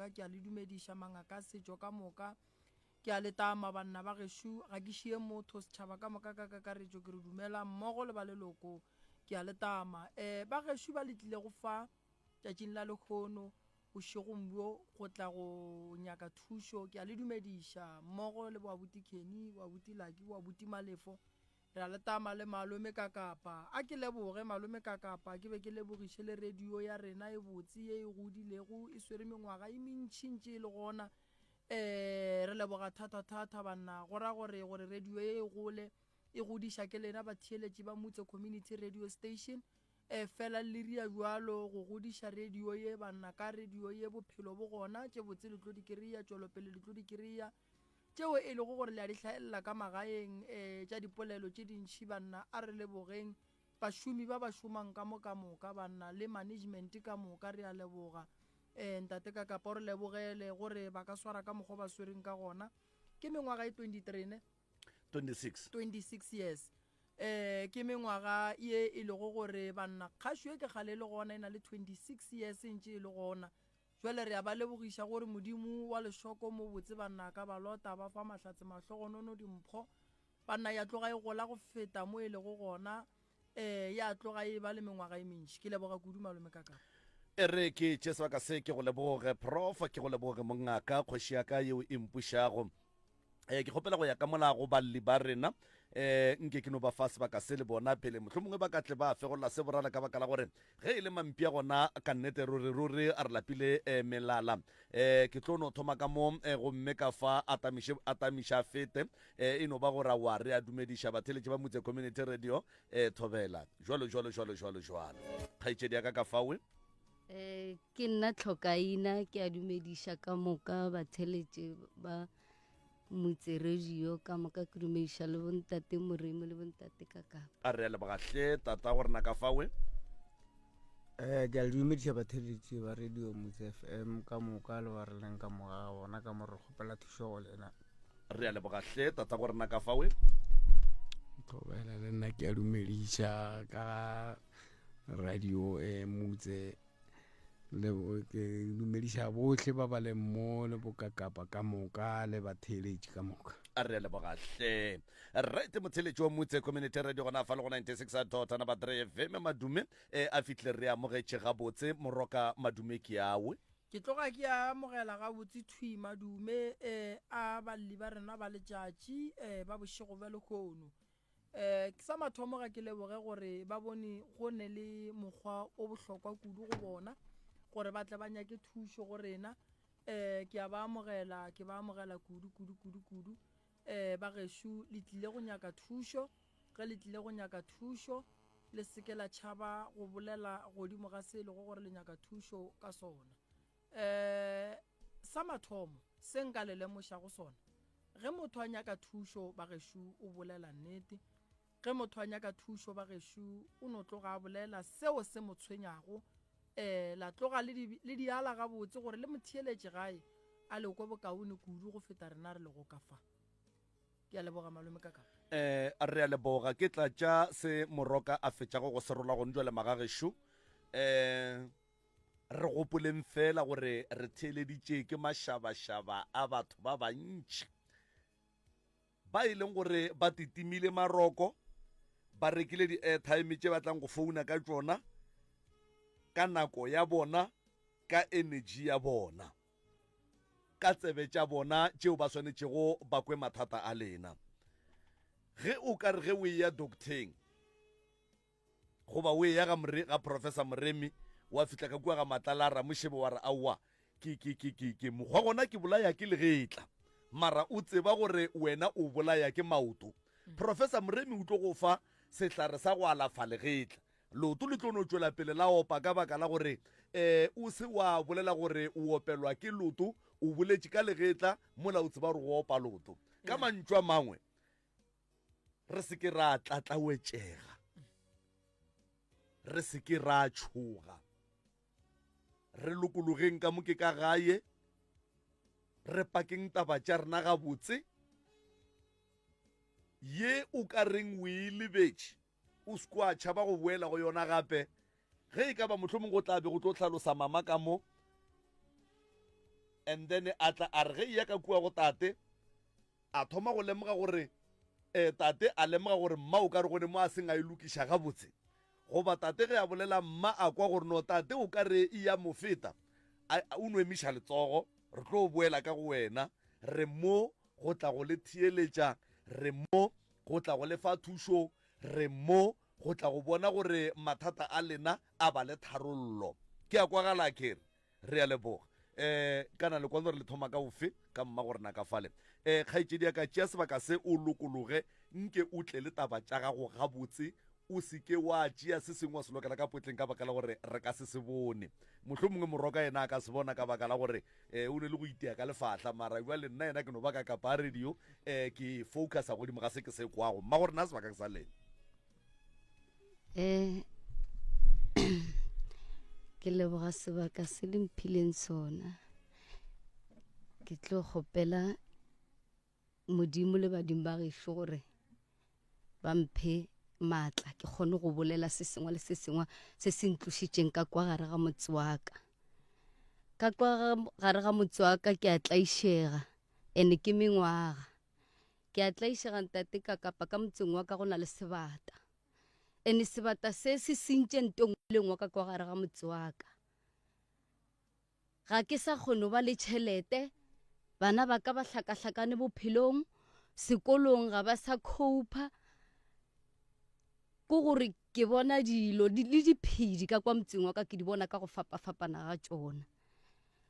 moka ke a le dumediša mangaka setšo ka moka ke a letama banna ba gešo ga ke šie motho setšhaba ka moka ka kakaretšo ke re dumela mmogo le ba leloko ke a letama ba gešo ba letlile go fa tšatšing la lekgono bošegombo go tla go nyaka thušo ke a le dumediša mmogo le boabuti Kenny boabuti Laki boabuti Malefo re a letama le malome ka kapa a ke leboge malome ka kapa ke be ke lebogiše le radio ya rena e botse ye e godilego e swere mengwaga e mentšintši le gona re leboga thata banna go ra gore radio e gole e godiša ke lena batheeletši ba Motse Community Radio Station fela le ria jwalo go godiša radio ye banna ka radio ye bophelo bo gona tše botse le tlo di kry-a tšwelopele le tlo di kry-a tšeo e lego gore le a di hlaelela ka magaeng tša dipolelo tše dintšhi banna a re lebogeng bašomi ba ba šomang ka moka banna le management ka moka re a leboga ntate ka kapa o re lebogele gore ba ka swara ka mokgwa ba swereng ka gona ke mengwaga e 23 ne 26 years ke mengwaga ye e lego gore banna kgašo e ke gale le gona e na le 26 years ntše e le gona jwale re a ba lebogiša gore modimo wa lešoko mo botse banna ka ba lota ba fa mahlatse mahlogonono dimpho banna ya tloga e gola go feta mo e lego gona ya tloga e ba le mengwaga e mentši ke leboga kudu malome kaka re ke tšesebaka se ke go leboge prof ke go leboge mongaka kgoši ya ka yeo e mpušago ke kgopela go ya ka molago balli ba rena nke ke no ba fa sebaka se le bona pele mohlomongwe ba ka tle ba fegolla se borala ka baka la gore ge e le mampia gona ka nnete ruri a re lapile melala ke tlo no thoma ka mo gomme ka fa atamiša fete e no ba gore wa re a dumediša batheletši ba Motse Community Radio thobela jwalo kgaitšedi ya ka fawe ke nna Tlhokaina ke a dumediša ka moka batheletši ba Motse Radio ka moka ke dumediša le bontate Moremi le bontate Kakapa a re a lebogahle tata gore na ka fawe ke a le dumediša batheletši ba radio Motse FM ka moka le ba re leng ka moga bona ka mo re kgopela thušo go lena re a lebogahle tata gore na ka fawe thobela le nna ke a dumediša ka radio Motse le ke dumediša bohle ba ba le mo le bokakapa ka moka le batheletši ka moka a re lebogahle right motheletši wa Motse Community Radio gona fa le go 96.3 ba 3 FM madume a fihle re amogetše gabotse moroka madume ke yawe ke tloga ke amogela gabotse thwi madume a balli ba rena ba letšatši ba bošego ba lekgono ke sa mathomo ga ke leboge gore ba bone go ne le mokgwa o bohlokwa kudu go bona gore ba tle ba nyake thušo go rena ke a ba amogela kudu ba gešo le tlile go nyaka thušo ge le tlile go nyaka thušo le seke la tšhaba go bolela godimo ga se e lego gore le nyaka thušo ka sona sa mathomo se nka le lemoša go sona ge motho a nyaka thušo ba gešo o bolela nnete ge motho a nyaka thušo ba gešo o no tloga a bolela seo se mo tshwenyago la tloga le diala ga botse gore le motheeletše gae a le kwa bokaone kudu go feta rena re le go ka fa ke a leboga malome kaka a re a leboga ke tla tša se moroka a fetšago go serola go njwa le magagešo re gopoleng fela gore re theeleditše ke mašabašaba a batho ba bantši ba e leng gore ba titimile maroko ba rekile di-airtime tše ba tlang go founa ka tšona ka nako ya bona ka energy ya bona ka tsebe tša bona tšeo ba swanetšego ba kwe mathata a lena ge o ka re ge o ya docteng goba o ya ga professor Moremi wa fitla ka kua ga matlala ra mošebe wa re aowa ke mokgwa gona ke bolaya ke legetla mara o tseba gore wena o bolaya ke maoto professor Moremi o tlo go fa sehlare sa go alafa legetla loto le tlono tšwela pele la opa ka baka la gore o se wa bolela gore o opelwa ke loto o boletše ka legetla mola o tseba gore go opa loto ka mantšwa mangwe re se ke ra tlatlawetšega re se ke ra tšhoga re lokologeng ka moke ka gae re pakeng taba tša rena gabotse ye o ka reng o e lebetše o se kwa tšhaba go boela go yona gape ge e ka ba mohlomong go tla be go tlo hlalosa mama ka mo and then a tla a re ge ya ka kua go tate a thoma go lemoga gore tate a lemoga gore mma o ka re gone mo a seng a e lokiša gabotse goba tate ge a bolela mma a kwa gore no tate o ka re e ya mo feta o no emiša letsogo re tlo boela ka go wena re mo go tla go le thieletša re mo go tla go lefa thušo re mo go tla go bona gore mathata a lena a ba le tharollo ke a kwagala kere re a leboga kana le kwano re le thoma ka ofe ka mma gore na ka fale kgaitsedi ya ka tšea sebaka se o lokologe nke o tle le taba tša gago gabotse o seke wa tšea se sengwe wa se lokela ka potleng ka baka la gore re ka se bone mohlho mongwe moroka yena a ka se bona ka baka la gore o ne le go itea ka lefatla mara jwa le nna yena ke no ba ka kapa radio ke focusa godimo ga se ke se kwago mma gore na sebaka ke sa lena ke leboga sebaka se le mphileng sona ke tlo gopela modimo le badimo ba gešo gore ba mphe maatla ke kgone go bolela se sengwe le se sengwe se se ntlošitšeng ka kwa gare ga motse wa ka kwa gare ga motse wa ka ke a tlaišega ene ke mengwaga ke a tlaišega ntate ka kapa ka motseng wa ka go na le sebata ene sebata se se sentše ntong lengwe ka kwa gare ga motse wa ka ga ke sa kgone ba le tšhelete bana ba ka ba hlakahlakane bophelong sekolong ga ba sa copa ko gore ke bona dilo le diphedi ka kwa motseng wa ka ke di bona ka go fapafapana ga tšona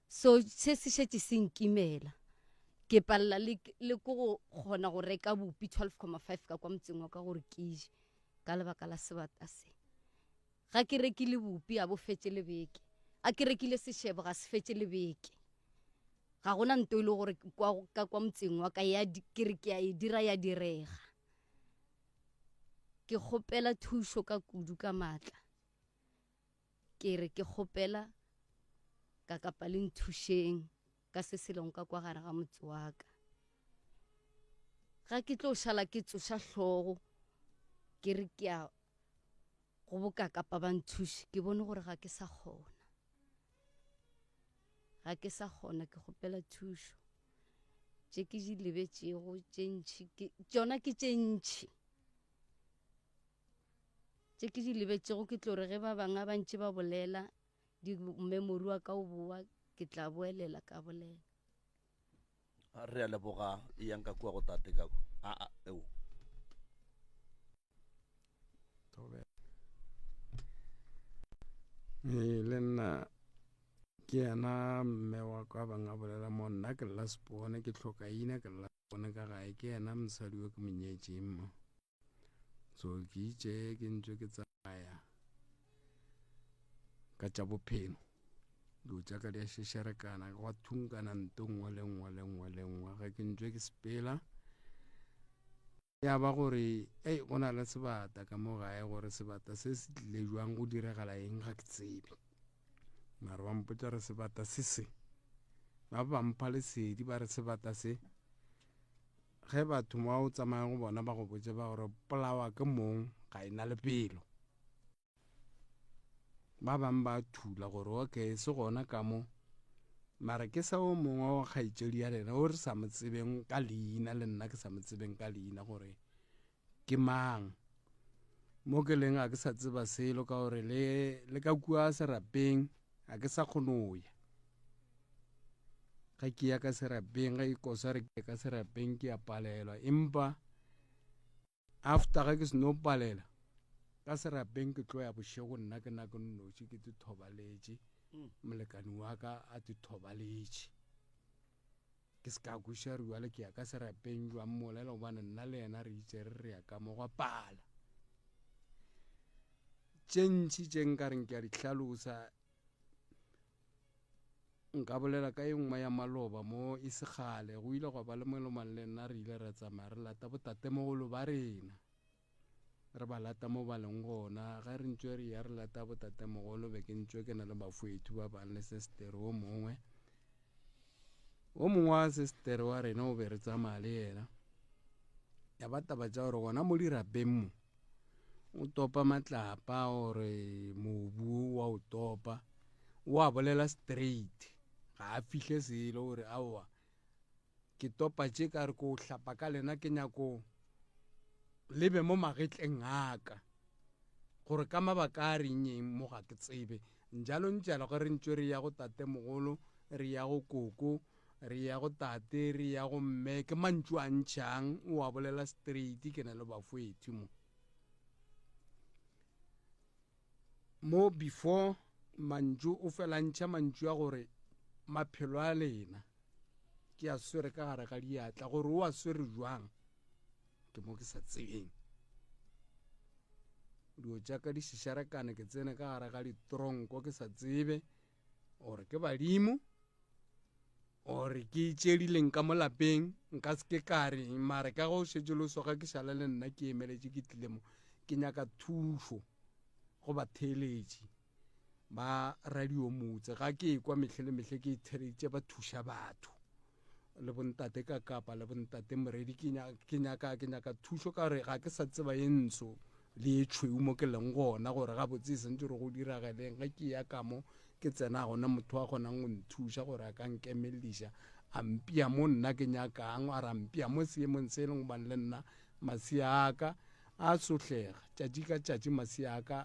so se se šetše se nkimela ke palela le ko go kgona go reka bupi 12.5 ka kwa motseng wa ka gore ke je ka lebaka la sebata se ga ke rekile bupi a bo fetse le beke a ke rekile sešebo ga se fetse le beke ga gona nto ile gore ka kwa motseng wa ka ya ke re ke a e dira ya direga ke kgopela thušo ka kudu ka maatla ke re ke kgopela ka kapa le nthušeng ka se selong ka kwa gare ga motse wa ka ga ke tlo šala ke tsoša hlogo ke re ke a go boka kapa ba nthuše ke bone gore ga ke sa kgona ke kgopela thušo tše ke di lebetšego tše ntšhi tšona ke tše ntšhi tše ke di lebetšego ke tlo re ge ba bangwe ba ntše ba bolela memory wa ka o boa ke tla boelela ka bolela re a leboga e yang ka kua go tate ka eo le nna ke yana mme wa ka bang a bolela mo nna ke lla sepone ke tlhokaina ke lla sepone ka gae ke yena mosadi wa ke monyetšeng mo so ke itše ke ntse ke tsamaya ka tša bophelo dilo tša ka di a šešerekana gwa thunkana nto nngwe le nngwe ga ke ntse ke sepela ya ba gore go na le sebata ka mo gae gore sebata se se tlile jwang go diregala eng ga ke tsebe mare ba mpotša re sebata se ba mpha lesedi ba re sebata se ge batho mo o tsamaya go bona ba go botse ba gore polawa ke mong ga e na le pelo ba bang ba thula gore okay se gona ka mo mara ke sa o mongwe wa kgaitšedi ya lena o re sa mo tsebeng ka leina le nna ke sa mo tsebeng ka leina gore ke mang mo ke leng a ke sa tseba selo ka gore le ka kua serapeng a ke sa kgone go ya ga ke ya ka serapeng ga ikosa re ke ka serapeng ke a palelwa empa after ga ke se no palela ka serapeng ke tlo ya bošego nna ke nako nnoši ke dithobaletše molekani wa ka a dithobaletše ke se ka kweša re jwale ke ya ka serapeng jwa mmolela gobane nna le yena re itše re ya ka mo gwa pala tše ntši tše nka reng ke a di hlalosa nka bolela ka e nngwe ya maloba mo e segale go ile go ba le molomane le nna re ile re tsamaya re lata botatemogolo ba rena re ba lata mo ba leng gona ga re ntšwe re ya re lata botatemogolo be ke ntšwe ke na le bafoetu ba bang le sestere o mongwe wa sestere wa rena o be re tsamaya le yena ya ba taba tša gore gona mo dirapeng mo o topa matlapa gore mobu wa o topa o a bolela straight ga a fihle selo gore aowa ke topa tše ka re ko hlapa ka lena ke nyako lebe mo magetleng aka gore ka mabaka a reng mo ga ke tsebe njalo ntšala gore ntšwe re ya go tate mogolo re ya go koko re ya go tate re ya go mme ke mantšu a ntšhang o a bolela straight ke na le bafoeti mo before mantšu o fela ntšha mantšu a gore maphelo a lena ke a swere ka gare ga diatla gore o a swere jwang ke mo ke sa tsebeng dio jaaka di šešarekane ke tsene ka gare ga ditronko ke sa tsebe ore ke badimo ore ke itšedileng ka mo lapeng nka se ke kare mare ka go šetše lo soga ke šala le nna ke emeletše ke tlile mo ke nyaka thušo go batheeletši ba radio motse ga ke ekwa mehle le mehle ke itheleditše ba thuša batho le bontate ka kapa le bontate moredi ke nyaka thušo ka gore ga ke sa tseba ye ntsho le e tšhweu mo ke leng gona gore ga botse sentse gore go dirageleng ga ke ya ka mo ke tsena gona motho a kgonang go nthuša gore a ka nkemeliša a mpia mo nna ke nyakang a ra mpia mo seemong se e leng gobane le nna masea aka a sotlega tšatši ka tšatši masea aka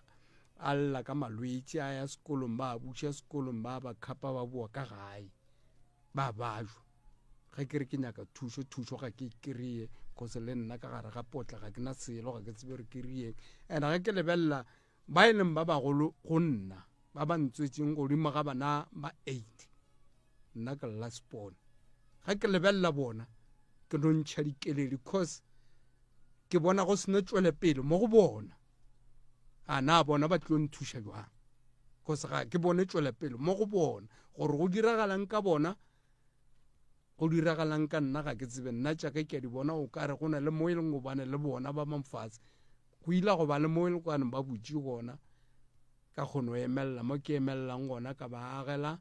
a lla ka malwetši a ya sekolong ba a buša sekolong ba khapa ba boa ka gae ba bajwa ga ke re ke nyaka thušo ga ke kry-e kose le nna ka gare ga potla ga ke na selo ga ke tsebe re kry-eng and ga ke lebelela ba e leng ba bagolo go nna ba ba ntswetseng godimo ga bana ba 8 nna ke last born ga ke lebelela bona ke no ntšha dikeledi cause ke bona go sena tšwele pele mo go bona a na bona ba tlo nthuša jwang cause ga ke bone tšwele pele mo go bona gore go diragalang ka bona go diragalang ka nna ga ke tsebe nna tšaka ke a di bona o kare go na le mo e leng gobane le bona ba mafatshe go ile go ba le mo e leng gobane ba butše gona ka kgono emelela mo ke emelelang gona ka ba agela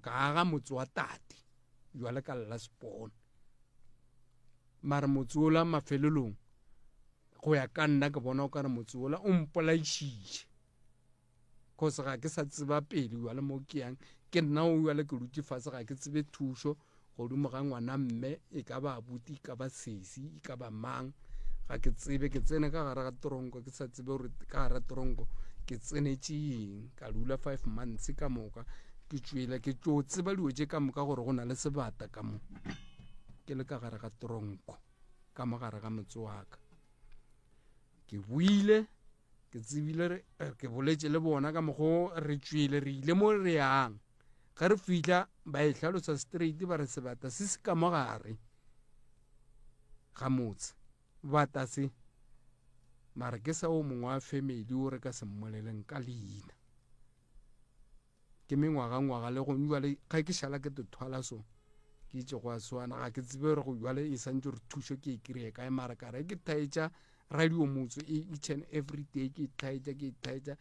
ka aga motse wa tate jwale ka lla sepona mare motse ola mafelelong go ya ka nna ke bona o kare motse ola o mpolaišitše cause ga ke sa tseba pele jwale mo ke yang ke nna o jwale ke dutše fatshe ga ke tsebe thušo godimo ga ngwana mme e ka ba abuti e ka ba sesi e ka ba mang ga ke tsebe ke tsene ka gare ga toronko ke sa tsebe gore ka gare ga toronko ke tsenetše eng ka dula 5 months ka moka ke tšwele ke tšo tseba dilo tše ka moka gore go na le sebata ka mo ke le ka gare ga toronko ka mo gare ga motse wa ka ke buile ke tsebile ke boletše le bona ka mogo re tšwele re ile mo re yang ga re fihla ba e hlalosa straight ba re sebata se se ka mo gare ga motse bata se mare ke sa o mongwe wa family o re ka se mmoleleng ka leina ke mengwaga le go jwale ga ke šala ke thwala so ke itse go a swana ga ke tsebe gore go jwale e santse re thušo ke e kry-e kae mare ka re ke thaetša radio motse each and every day ke thaetša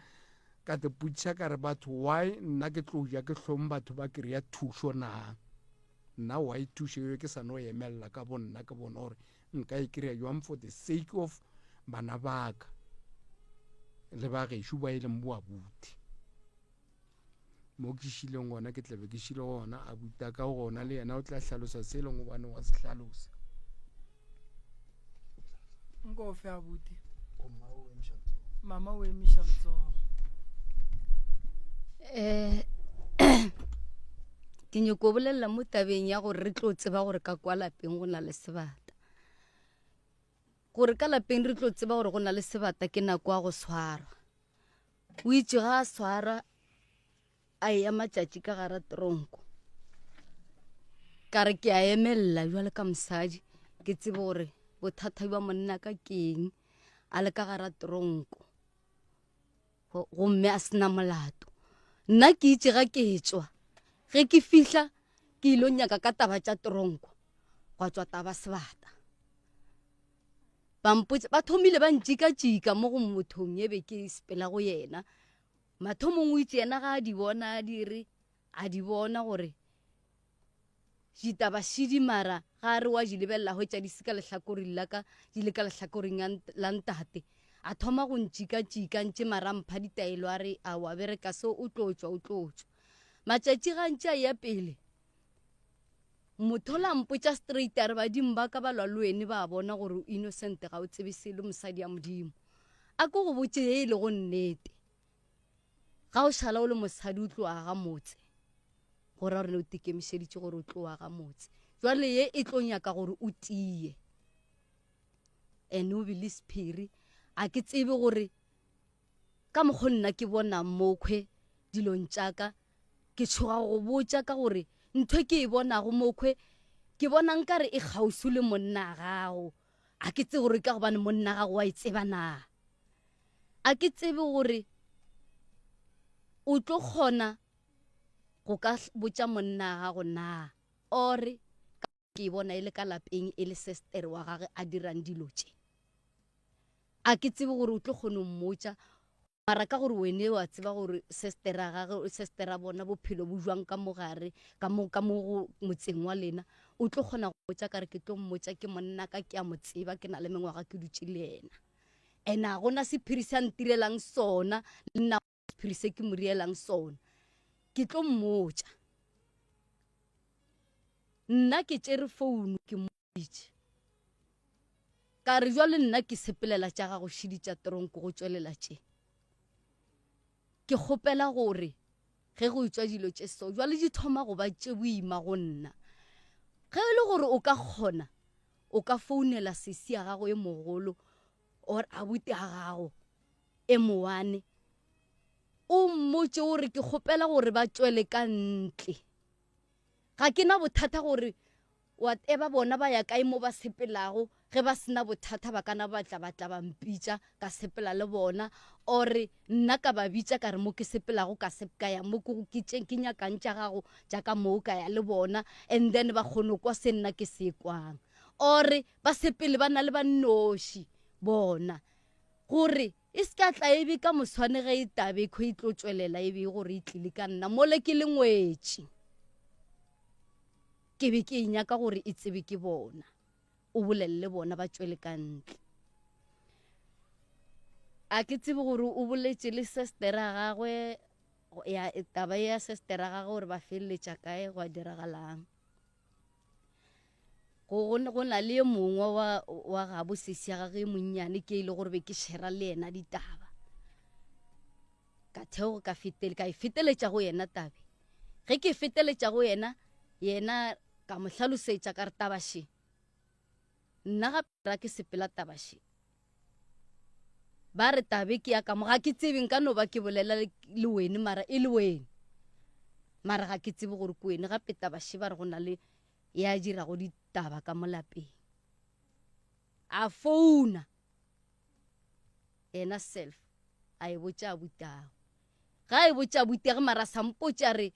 ka te putša ka re batho why nna ke tlo ja ke hlong batho ba kry-a thušo na nna why thušo eo ke sa no emelela ka bonna ke bona gore nka e kry-a jwang for the sake of bana baka le ba gešo ba e leng boa buti mo ke šileng gona ke tlabe ke šile gona a buta ka gona le yena o tla hlalosa se leng gobane wa se hlalosa nko fe abuti mama o emiša letsogo ke nyako bolelela mo tabeng ya gore re tlo tseba gore ka kwa lapeng go na le sebata gore ka lapeng re tlo tseba gore go na le sebata ke nako ya go swara o itse ga a swara a ya matšatši ka gara tronko ka re ke a emelela jwale ka mosadi ke tsebe gore bothata ba monna ka keng a le ka gara tronko gomme a sena molato nna ke itse ga ke tswa ge ke fihla ke ilo nyaka ka taba tša tronko gwa tswa taba sebata ba thomile ba ntšika-tšika mo go mothong ebe ke sepela go yena mathomong o itse yena ga a di bona a di bona gore ditaba šidimara ga re wa di lebelela go tša di se ka lehlakoring la ka di le ka lehlakoring la ntate a thoma go ntšika-tšika ntše marampha ditaelo a re a wa bereka se o tlo tšwa matšatši gantši a ya pele motho la mpotša straight a re badimo ba ka ba lwa le wene ba bona gore o innocent ga o tsebe selo mosadi ya modimo a ko go botse e le go nnete ga o šala o le mosadi o tlo aga motse gore a rene o tekemišeditše gore o tlo aga motse jwale ye e tlo nyaka gore o tie ene o bile sephiri a ke tsebe gore ka mokgo nna ke bona mokhwe dilong tšaka ke tshoga go botša ka gore ntho ke e bonago mokhwe ke bona nkare e kgausu le monna gago a ke tsebe gore ka gobane monna gago wa e tseba na a ke tsebe gore o tlo kgona go ka botša monna gago na ore ke e bona e le ka lapeng e le sestere wa gage a dirang dilo tše a ke tsebe gore o tlo kgona mmotša mara ka gore wene wa tseba gore sestera bona bophelo bo jwang ka mogare ka mo motseng wa lena o tlo kgona go botša kare ke tlo mmotša ke monna ka ke a mo tseba ke na le mengwaga ke dutše le ena ene a gona sephiri se a ntirelang sona le nna sephiri se ke mo rielang sona ke tlo mmotša nna ke tšere founu ke mmotše ka re jwale nna ke sepelela tša gago šidi tša tronko go tšwelela tše ke kgopela gore ge go itswa dilo tše so jwale di thoma go ba tše boima go nna ge e le gore o ka kgona o ka founela sesi ya gago e mogolo or abuti ya gago e moane o mmotše gore ke kgopela gore ba tšwele ka ntle ga ke na bothata gore whatever bona ba ya kae mo ba sepelago ge ba sena bothata ba kana batla ba mpitša ka sepela le bona ore nna ka ba bitša ka re mo ke sepelago ka ya mo ke nyakantša gago jaaka moo ka ya le bona and then ba kgone kwa se nna ke se kwang ore ba sepele ba na le bannoši bona gore e se ka tla ebe ka moswane ge e tabe kho e tlo tšwelela ebe gore e tlile ka nna mole ke le ngwetši ke be ke inyaka gore e tsebe ke bona o bolelele bona ba tšwele ka ntle a ke tsebe gore o boletše le sestera gagwe ya taba ya sestera gagwe gore ba feleletša kae go a diragalang go na le mongwe wa gabo sesi ya gagwe monnyane ke ile gore be ke shera le yena ditaba ka theo ka e feteletša go yena tabe ge ke feteletša go yena ka mo hlalosetša ka re tabaše nna gape ra ke sepela tabaše ba re tabe ke ya ka mo ga ke tsebeng ka no ba ke bolela le wene mara e le wene mara ga ke tsebe gore ke wene gape tabaše ba re go na le ya dirago ditaba ka mo lapeng a founa ena self a e botša abutago ga e botša abutege mara sa mpotša re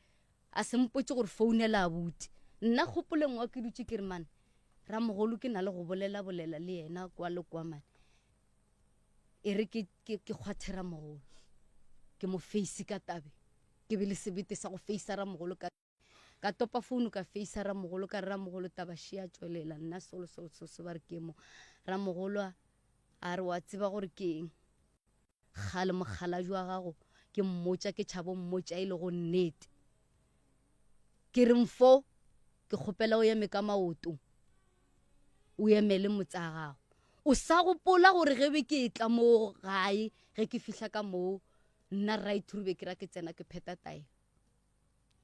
a se mpotše gore founela abuti nna kgopoleng wa ke dutše ke re mane ramogolo ke na le go bolela le yena kwa le kwa mane e re ke kgwathe ramogolo ke mo face ka tabe ke be le sebete sa go face ramogolo ka topa founu ka face ramogolo ka ramogolo tabaše a tšwelela nna solo ba re ke mo ramogolo a re wa tseba gore ke eng gale mogala jwa gago ke mmotša ke tšhabo mmotša e le go nnete ke re mfo ke kgopela o eme ka maoto o emele motsa gago o sa gopola gore ge be ke tla mo gae ge ke fihla ka moo nna right rube ke ra ke tsena ke pheta tae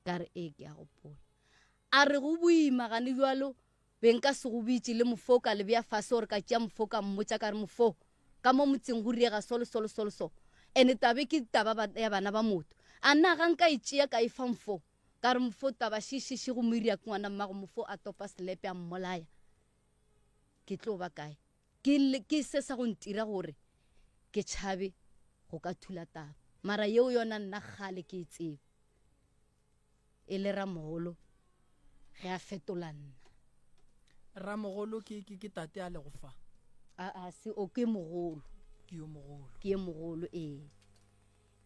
ka re ke a gopola a re go boima gane jwalo be nka se go bitše le mofo ka le bea fase gore ka tšea mofo ka mmotša ka re mofo ka mo motseng go riega solo ene tabe ke taba ya bana ba motho a nna ga nka e tšea ka e fa mfo ka re mofo taba šišiši go moiria ke ngwana mmago mofo a topa selepe a mmolaya ke tlo ba kae ke se sa go ntira gore ke tšhabe go ka thula taba mara yeo yona nna gale ke e tsebe e le ramogolo ge a fetola nna ramogolo ke tate a le go fa se o ke mogolo ke yo mogolo ke ye mogolo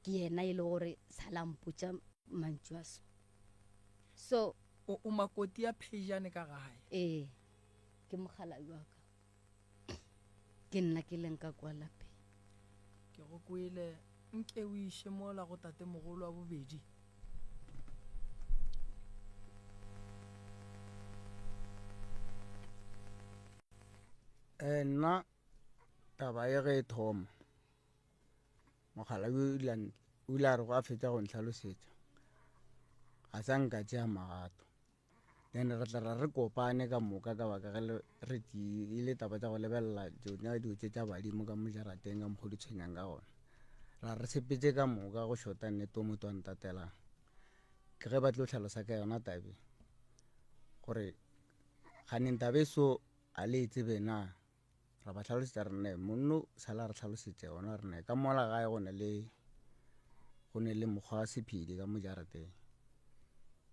ke yena e le gore salampotša mantšu a so o makoti ya phejane ka gae ke mogala jwaka ke nna ke leng ka kwa lapeng ke go kwele nke o iše mola go tate mogolo wa bobedi nna taba e ge e thoma mogala o ile a re go a fetsa go ntlhalosetša ga sa nka tšea magato then re tla ra re kopane ka moka ka baka ge re ile taba tša go lebelela tsona dio tša badimo ka mojarateng ka mokgwa di tshwenyang ka gona ra re sepetse ka moka go shota nnete o motho a ntatelang ke ge ba tlo tlhalosa ka yona tabe gore ga neng tabe so a le tsebe na ra ba tlhalosetša re ne monno sala re tlhalosetša yona re ne ka mola gae go ne le mokgwa wa sephedi ka mojarateng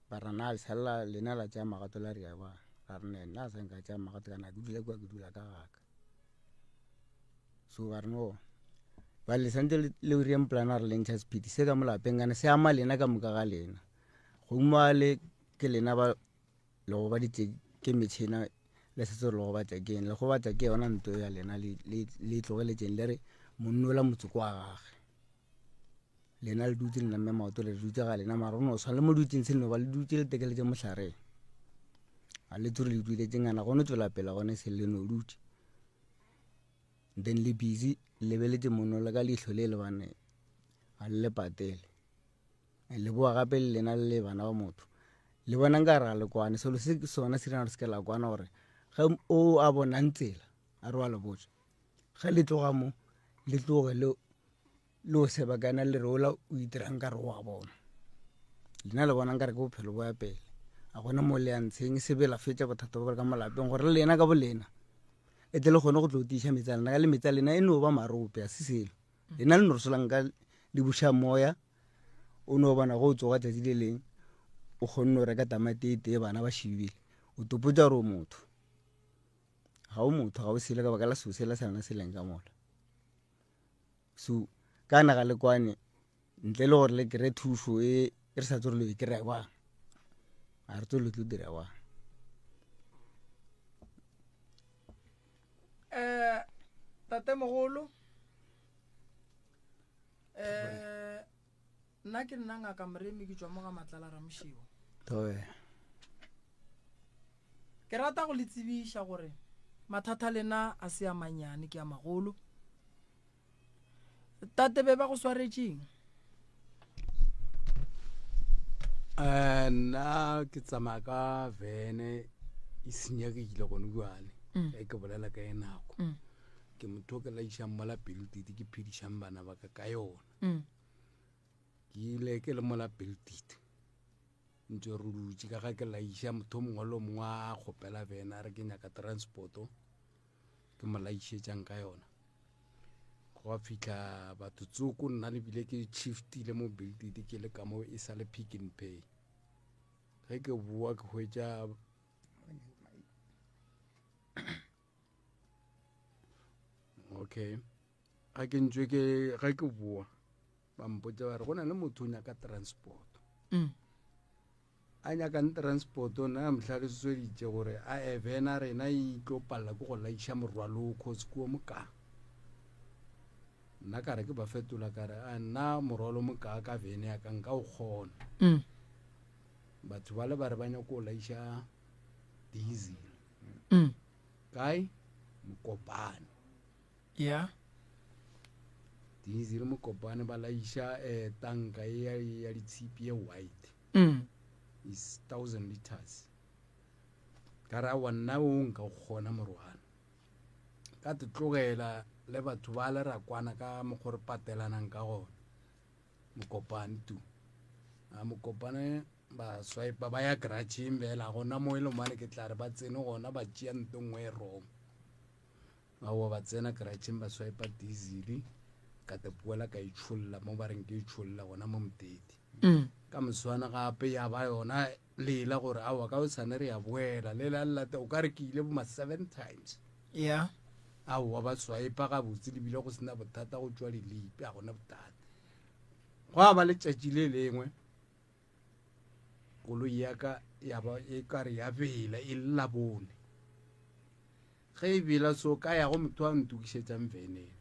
ba ra na sala lena la tša magato la ria ba ra re ne nna sa nka tša magato kana ke dula ka gaka so ba re no ba le santse le o riem plana re lentšha sephedi se ka molapeng kana se ama lena ka moka ga lena go umale ke lena ba le go ba ditse ke metšhina le setse le go batla keng le go batla ke yona nto ya lena le tlogeletseng le re monnola motsoko wa gage lena le dutse le namme maoto le dutse ga lena mara o no swa le mo dutseng se no ba le dutse le tekeletse motlhareng a le tsore le dutetseng ana go no tswela pela gone se le no dutse then le busy le beletse monnola ka leihlo le bane a le patele le boa gape le lena le bana ba motho le bona nka ra le kwane selo se sona se rena re se ke la kwana gore ge o a bonang tsela a re wa le botsa ge le tloga mo le tloge le o sebakana le re ola o itirang ka re wa bona lena le bona nkare ke bophelo bo ya pele a gona mo le antsheng se bela fetša bothata bo ka malapeng gore le lena ka bolena e tle le kgone go tlo tiša metsa lena ka le metsa lena e no ba marope a se selo lena le no re solang ka le buša moya o no bona go tsoga tšatši le leng o kgonne go reka tamati e tee bana ba šibile o topotša gore o motho ga o sele ka baka la seo sela sana se leng ka mola so ka naga le kwane ntle le gore le kry thuso e re sa tso re le kry bang a re tso le tlo dira bang tate mogolo nna ke nna ngaka moremi ke tswa mo ga Matlala Ramošiwa toe ke rata go le tsebiša gore mathata lena a se a manyane ke a magolo tate be ba go swaretšeng nna ke tsamaya ka vene e senyegile gone jale e ke bolela ka e nako ke motho ke la išang mola pelotite ke phedišang bana ba ka yona ke ile ke le mola pelotite ntse re dutse ka ga ke la iša motho mongwe le mongwe a kgopela vene a re ke nyaka transporto ke mo la išetšang ka yona go a fitlha batho tsoko nna lebile ke shiftile mo pelotite ke le ka mo e sa le Pick n Pay ge ke boa ke hwetša okay ga ke boa ba mpotsa ba re go na le motho o nyaka transport a nyakang transporto na motlhalositše gore a evena rena e tlo palela ke go laiša morwalo o cause kuo moka nna ka re ke ba fetola ka re a nna morwalo moka ka vene ya ka nka o kgona batho ba le ba re ba nyaka go laiša diesel kae Mokopane ya diesel Mokopane ba laiša tanka ya ditshipi e white is 1000 liters ka ra wa nna o nka o kgona morwana ka tlogela le batho ba le ra kwana ka mogore patelanang ka gona Mokopane tu a Mokopane ba swipe ba ya garage mbela gona mo ile mane ke tla re ba tsene gona ba tšea ntongwe e rong ba tsena garage ba swipe diesel ka te puela ka itšholla mo ba reng ke itšholla gona mo mteti ka moswana gape ya ba yona lela gore awa ka o tsane re ya boela lela late o ka re ke ile bo ma 7 times ya awa ba swipe ga botse le bile go sena bothata go tswa dilipi a gona bothata go a ba le tšatši le lengwe koloi ya ka ya ba e ka re ya bela e lla bone ge e bela so ka ya go motho a ntukišetšang veneng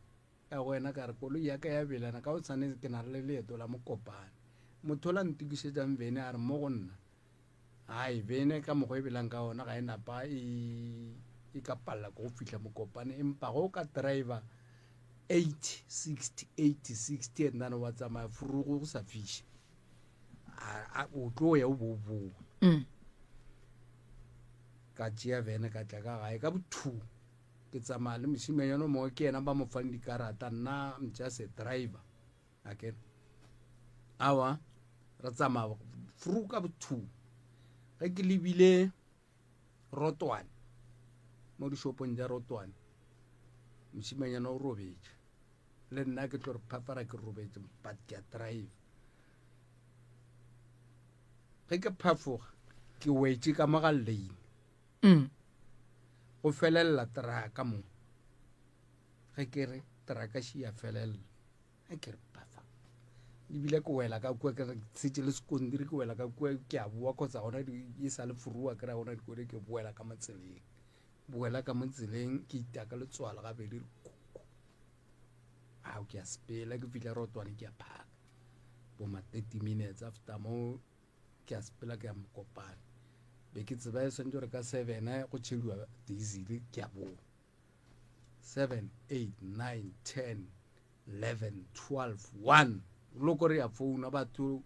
ya go wena ka re koloi ya ka ya belana ka o tshwane ke na le leeto la Mokopane motho la ntukišetšang vene a re mo go nna ai vene ka mokgwa e belang ka ona ga e napa e ka palla go fihla Mokopane empa go ka driver 80 and then wa tsamaya furugo go sa fihle o tlo ya o bo ka tšea vene ka tla ka gae ka bothu ke tsamaya le mosimanyana mo ke yena ba mo fang dikarata nna just a driver again awa ra tsamaya furu ka bothu ge ke lebile Rotwane mo dishopong ja Rotwane mosimanyana o robetse le nna ke tlo re phapara ke robetse but ke a drive ge ke phafoga ke wetse ka maga lane go felela traka mo ge ke re traka shi ya felela ge ke re phafa ebile ke wela ka kwa ke setse le sekondiri ke wela ka kwa ke a bua kgotsa gona e sa le furua ke ra gona dikole ke boela ka motseleng ke itaka le tswala ga bedi ke a spela ke fihla Rotwane ke a phaka bo ma 30 minutes after mo ke a spela ke a Mokopane be ke tseba e sentse re ka 7 go tšhediwa diesel ke a bo 7 8 9 10 11 12 1 loko re ya founa batho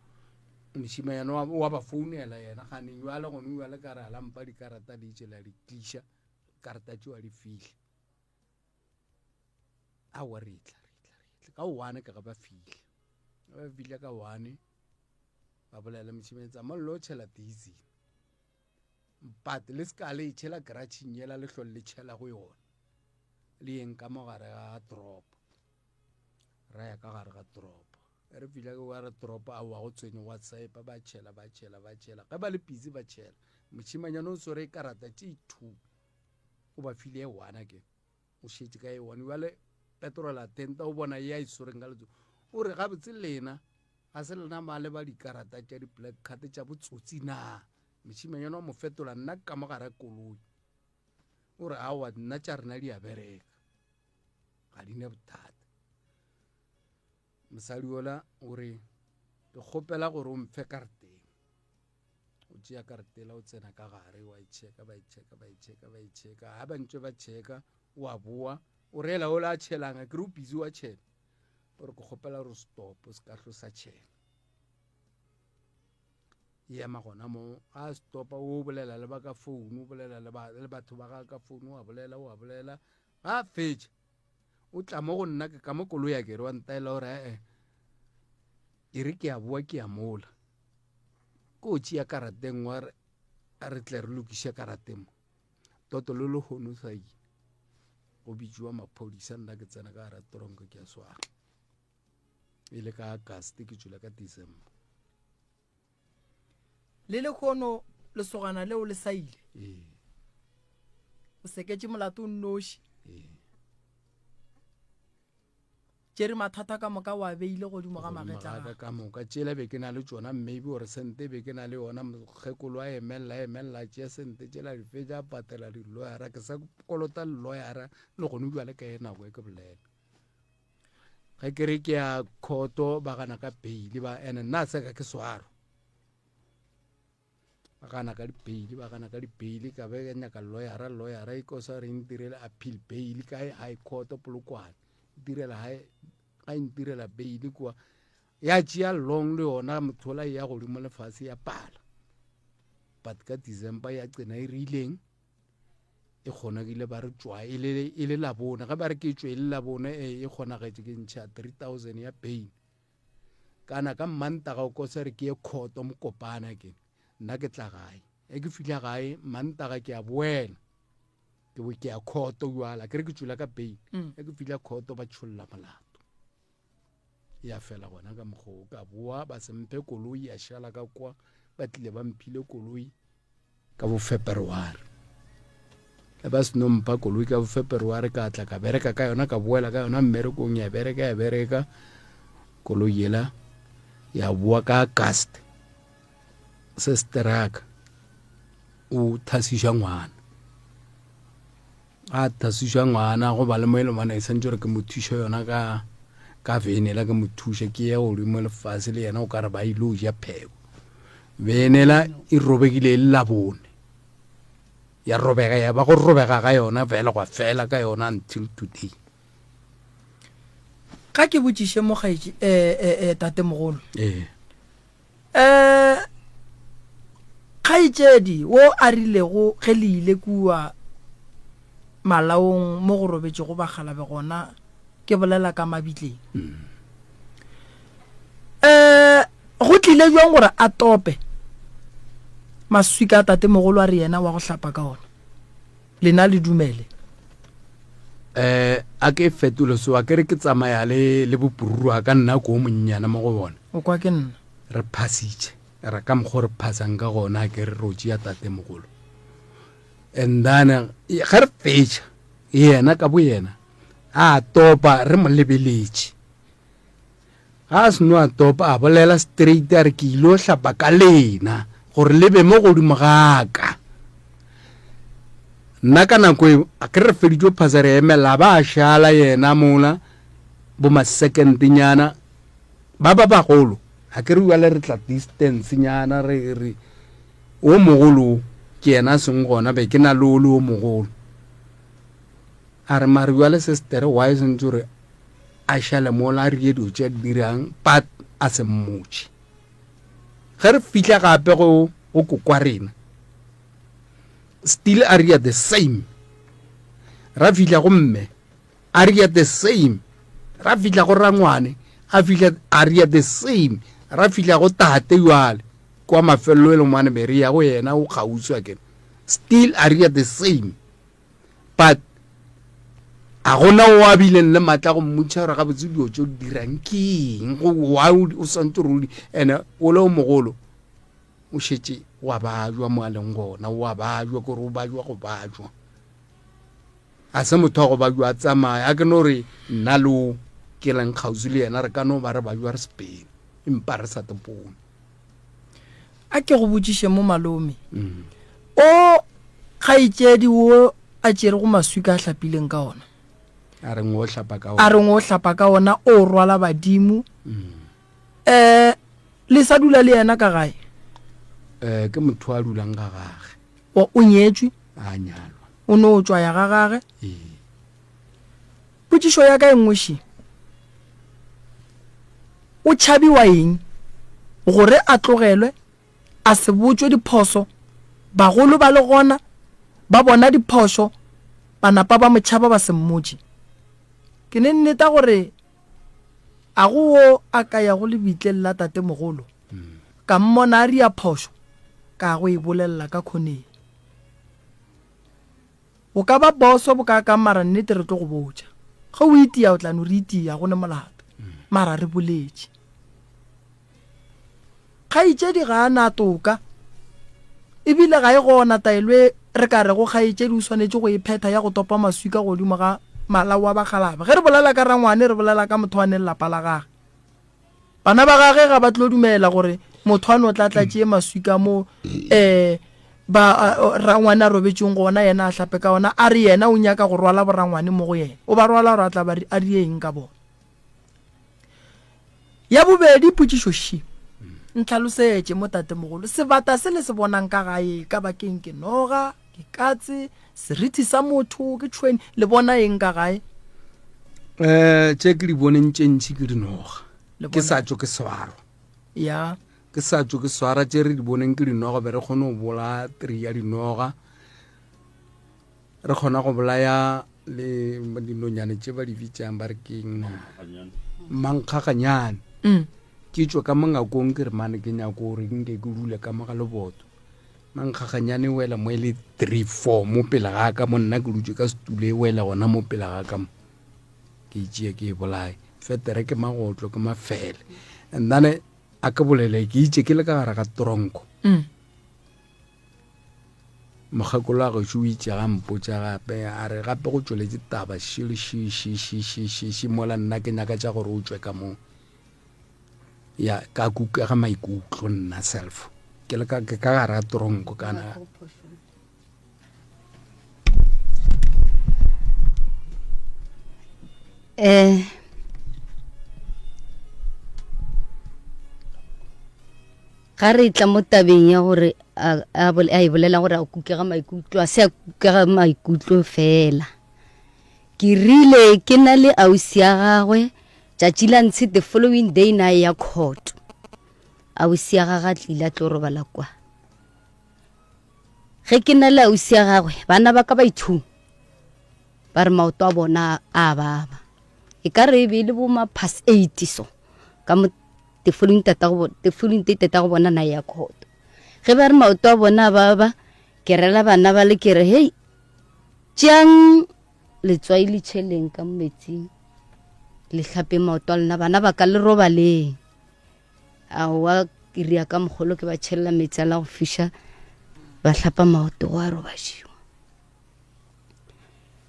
mosimanyana wa ba founela yena ga neng wa le gone wa le ka re a lampa dikarata di tšela di tlisha karata tšeo a di fihle a wa retla ka 1 ka ba fihle ka 1 ba bolela mosimanyana mo lo tšhela diesel but le ska le tšhela garage nyela le hlole le tšhela go yona le eng ka mogare ga drop ra ya ka gare ga drop re fila ke wa re drop a wa go tswenya WhatsApp ba tšhela ge ba le busy ba tšhela mosimanyana o sore karata tše 2 o ba file 1 ke o šetse ka 1 wa le petrol a tenta o bona ya isoreng ka letso o re ga botse lena ga se lena male ba dikarata tša di black card tša botsotsi na mosimanyana wa mo fetola nna ka mogare koloi o re awa nna tša rena di a bereka ga di ne bothata mosadi ola o re ke kgopela gore o mfe karateng o tšea karatela o tsena ka gare wa itšheka ba itšheka ga ba ntse ba tšheka wa boa o reela o la tšhelanga ke re o busy wa tšhela gore ke kgopela gore stop o se ka tlosa tšhela ema gona mo a stopa o bolela le ba ka phone o bolela le batho ba ka phone wa bolela ga fetša o tla mo go nna ke ka mo koloi ya ke re wa ntaela gore e re ke a boa ke a mola ko tšea karateng wa re tle re lokiše karateng mo toto le lehono sa ile go bitsiwa maphodisa nna ke tsena ka gara toronko ke a swara e le ka August ke tswela ka December le lekgono lesogana leo le saile o seketse molato o nnoši tšere mathata ka moka wa beile godimo ga magetla ka moka tšela be ke na le tšona maybe gore sente be ke na le yona mokgekolo a emelela tšea sente tšela di fetša a patela di-lawyera ke sa kolota le-lawyera le gone bja le ka e nako e ke bolela ge ke re ke ya khoto ba gana ka peile ba ene nna se ka ke swaro ba gana ka dipeile ka be nyaka lawyera e kosa re ntirela appeal peile ka high court Polokwane direla ga intirela peile kwa ya tšea long le yona mothola ya godimo lefase ya pala but ka December ya tsena e rileng e kgonagile ba re tswa e le labone ga ba re ke tswe e le labone e kgonagetše ke ntšha 3000 ya pain kana ka Mantaga o kosa re ke ye khoto Mokopane ke nna ke tla gae ke fihla gae Mantaga ke a boela ke bo ke a khoto jwala ke re ke tswela ka pain ke fihla khoto ba tšholla molato ya fela gona ka mokgo ka boa ba sempe koloi ya šala ka kwa ba tlile ba mphile koloi ka bo February le ba se nompa koloi ka bo February ka tla ka bereka ka yona ka boela ka yona mmerekong ya bereka koloi yela ya boa ka August se straka o thasiša ngwana a thasiša ngwana go ba le moelo mana e sentse gore ke mothuša yona ka venela ke mothuša ke ya godimo lefase le yena o ka re ba ile ja pheko venela e robekile e labone ya robega ya ba go robega ga yona fela go fela ka yona until today. Ka ke botšiše mogaetši tate mogolo kgaetšedi wo a rilego ge le ile kua malaong mo go robetše go bagalabe gona ke bolela ka mabitleng go tlile jwang gore a tope maswi ka tate mogolo a re yena wa go hlapa ka ona lena le dumele a ke fetolo so a ke re ke tsamaya le bopururu ka nna ko monnyana mo go bona o kwa ke nna re phasitše ra ka mokgo re phasang ka gona ke re rotši ya tate mogolo and then ge re fetša yena ka bo yena a topa re mo lebeletše ga a seno a topa a bolela straight a re ke ile o hlapa ka lena gore lebe mo godimo gaka nna ka nako eo a ke re feditše phasa re emela ba a šala yena mola bo masekentenyana ba bagolo a ke re uale re tla distance nyana re o mogolo ke yena seng gona be ke na le o mogolo a re mare uale sister wa e sentse gore a šale mola a rie dio tša dirang but a se mmotše ge re fitlha gape go kokwa rena still a ria the same ra fitlha go mme a ria the same ra fitlha go rangwane a fitlha a ria the same ra fitlha go tate yuale kwa mafelelo e le mane be re ya go yena o kgauswa ke still a ria the same but a gona o a bileng le matla go mmutša gore ga botse dio tšo dirang keng o santse rudi ene o le o mogolo o šetše wa bajwa mo a leng gona wa bajwa kore o bajwa go bajwa a se motho wa go bajwa a tsamaya a ke no re nna le ke leng kgausi le yena re ka no ba re bajwa re Spain empa re sa tepone a ke go botšiše mo malome o kgaetšedi wo a tšere go maswi ka a hlapileng ka ona a reng o hlapa ka ona o rwala badimo le sa dula le yena ka gae ke motho a dulang ga gage o nyetšwe a nyalwa o no tswa ya ga gage potšišo ya ka e ngweši o tšhabiwa eng gore a tlogelwe a se botswe diphoso bagolo ba le gona ba bona diphoso ba napa ba motšhaba ba se mmotše ke ne nneta gore a go a ka ya go lebitleng la tate mogolo ka mmona a ria phoso ka go e bolelela ka khoneng o ka ba boso bo ka mara nnete re tlo go botša ga o itia o tla no re itia go ne molato mara re boletše kgaetšedi ga a na toka ebile ga e gona taelwe re ka re go kgaetšedi o swanetše go iphetha ya go topa maswi ka godimo ga mala wa bagalabe ge re bolela ka rangwane re bolela ka motho wa ne lelapa la gage bana ba gage ga ba tlo dumela gore motho wa ne o tla tlatšee maswi ka mo ba rangwane a robetšeng gona yena a hlape ka ona a re yena o nyaka go rwala borangwane mo go yena o ba rwala gore a tla ba a rieng ka bona ya bobedi potšišoši ntlhalosetše mo tate mogolo sebata se le se bonang ka gae ka bakeng ke noga ke katse serithi sa motho ke tšhweni le bona eng ka gae tše ke di boneng tše ntši ke dinoga ke sa tšo ke swara ya ke sa tšo ke swara tše re di boneng ke dinoga be re kgone go bola 3 ya dinoga re kgona go bolaya le dinonyane tše ba di bitšang ba re keng mankgakanyane ke tšwa ka mongakong ke re mane ke nyako gore nke ke dule ka moga leboto mankgakanyane e wela mo e le 3-4 mo pele ga ka mo nna ke dutse ka setule e wela gona mo pele ga ka mo ke itšea ke e bolae fetere ke magotlo ke mafele and then a ke bolele ke itše ke le ka gara ga tronko mogakolo a go o itše ga mpotša gape a re gape go tšweletse taba šišišišišiši mola nna ke nyaka tša gore o tswe ka moo ya ka kuka ga maikutlo nna self ke le ka gara tronko kana ga re tla mo tabeng ya gore a e bolela gore a kukega maikutlo a se a kukega maikutlo fela ke rile ke na le ausi ya gagwe tšatši la ntshe the following day na ya court ausi ya gagwe a tlile a tlo robala kwa ge ke na le ausi ya gagwe bana ba ka ba ithu ba re maoto a bona a baba e ka re be le bo ma pass 8 so ka mo the following day tata go bona na ya court ge ba re maoto a bona a baba ke rela bana ba le ke re hey tšang letswai le tšheleng ka mmetsing le hlape maoto a lena bana ba ka le robaleng aowa ke ria ka mogolo ke ba tšhelela metsi a la go fiša ba hlapa maoto go a robadiwa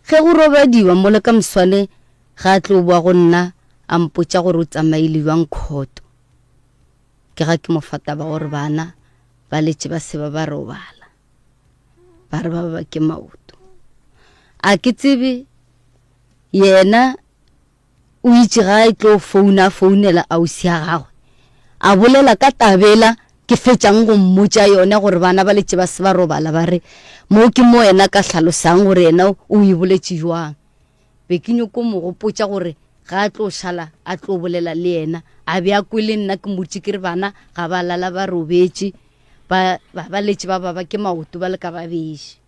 ge go robadiwa mo le ka moswane ga a tlo boa go nna a mpotša gore o tsamaile jwang khoto ke ga ke mo fata ba gore bana ba letše ba se ba robala ba re ba ke maoto a ke tsebe yena o itse ga e tlo founela ausi ya gagwe a bolela ka tabela ke fetšang go mmotša yone gore bana ba letše ba se ba robala ba re mo ke mo ena ka hlalosang gore ena o e boletše jwang be ke nyoko mo gopotša gore ga a tlo šala a tlo bolela le yena a be a kwele nna ke mmotše ke re bana ga ba lala ba robetše ba letše ba baba ke maoto ba le ka babešo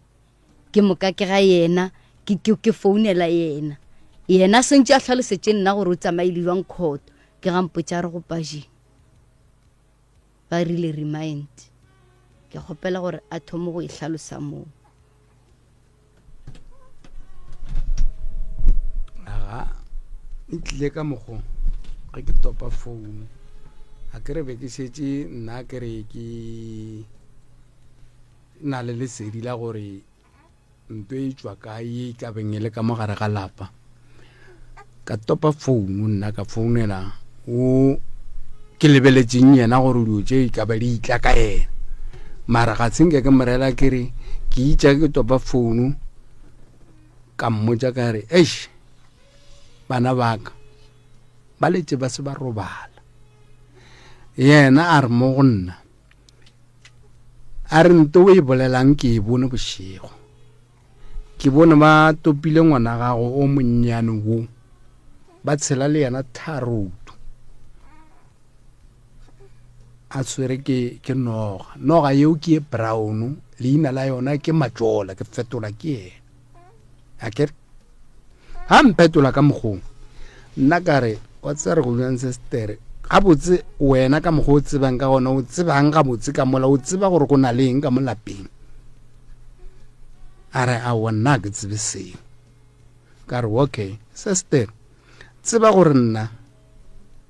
ke moka ke ga yena ke founela yena sentše a hlalosetše nna gore o tsamaile jwang khoto ke ga mpotša re go pažing ba rile remind ke kgopela gore a thomo go e hlalosa moo aga e tlile ka mokgo ga ke topa phone a ke re be ke šetše nna ke re ke na le lesedi la gore ntwe e tšwa ka ye ka bengele ka mogare ga lapa ka topa phone nna ka founela o ke lebeletšeng yena gore dio tše ka ba di itla ka ena mara ga tsenke ke morela ke re ke itša ke topa phone ka mmotša ka re eish bana baka ba letše ba se ba robala yena a re mo go nna a re nto o e bolelang ke e bone bošego ke bone ba topile ngwana gago o monnyane wo ba tshela le yena tharoto a tswere ke noga yeo ke e brown leina la yona ke matšola ke fetola ke ena a ke ha mpetola ka mogong nna ka re wa tsere go bjang sestere ga botse wena ka mogo o tsebang ka gona o tsebang ga botse ka mola o tseba gore go na le eng ka mo lapeng a re a wona ke tsebe seo ka re okay sestere tseba gore nna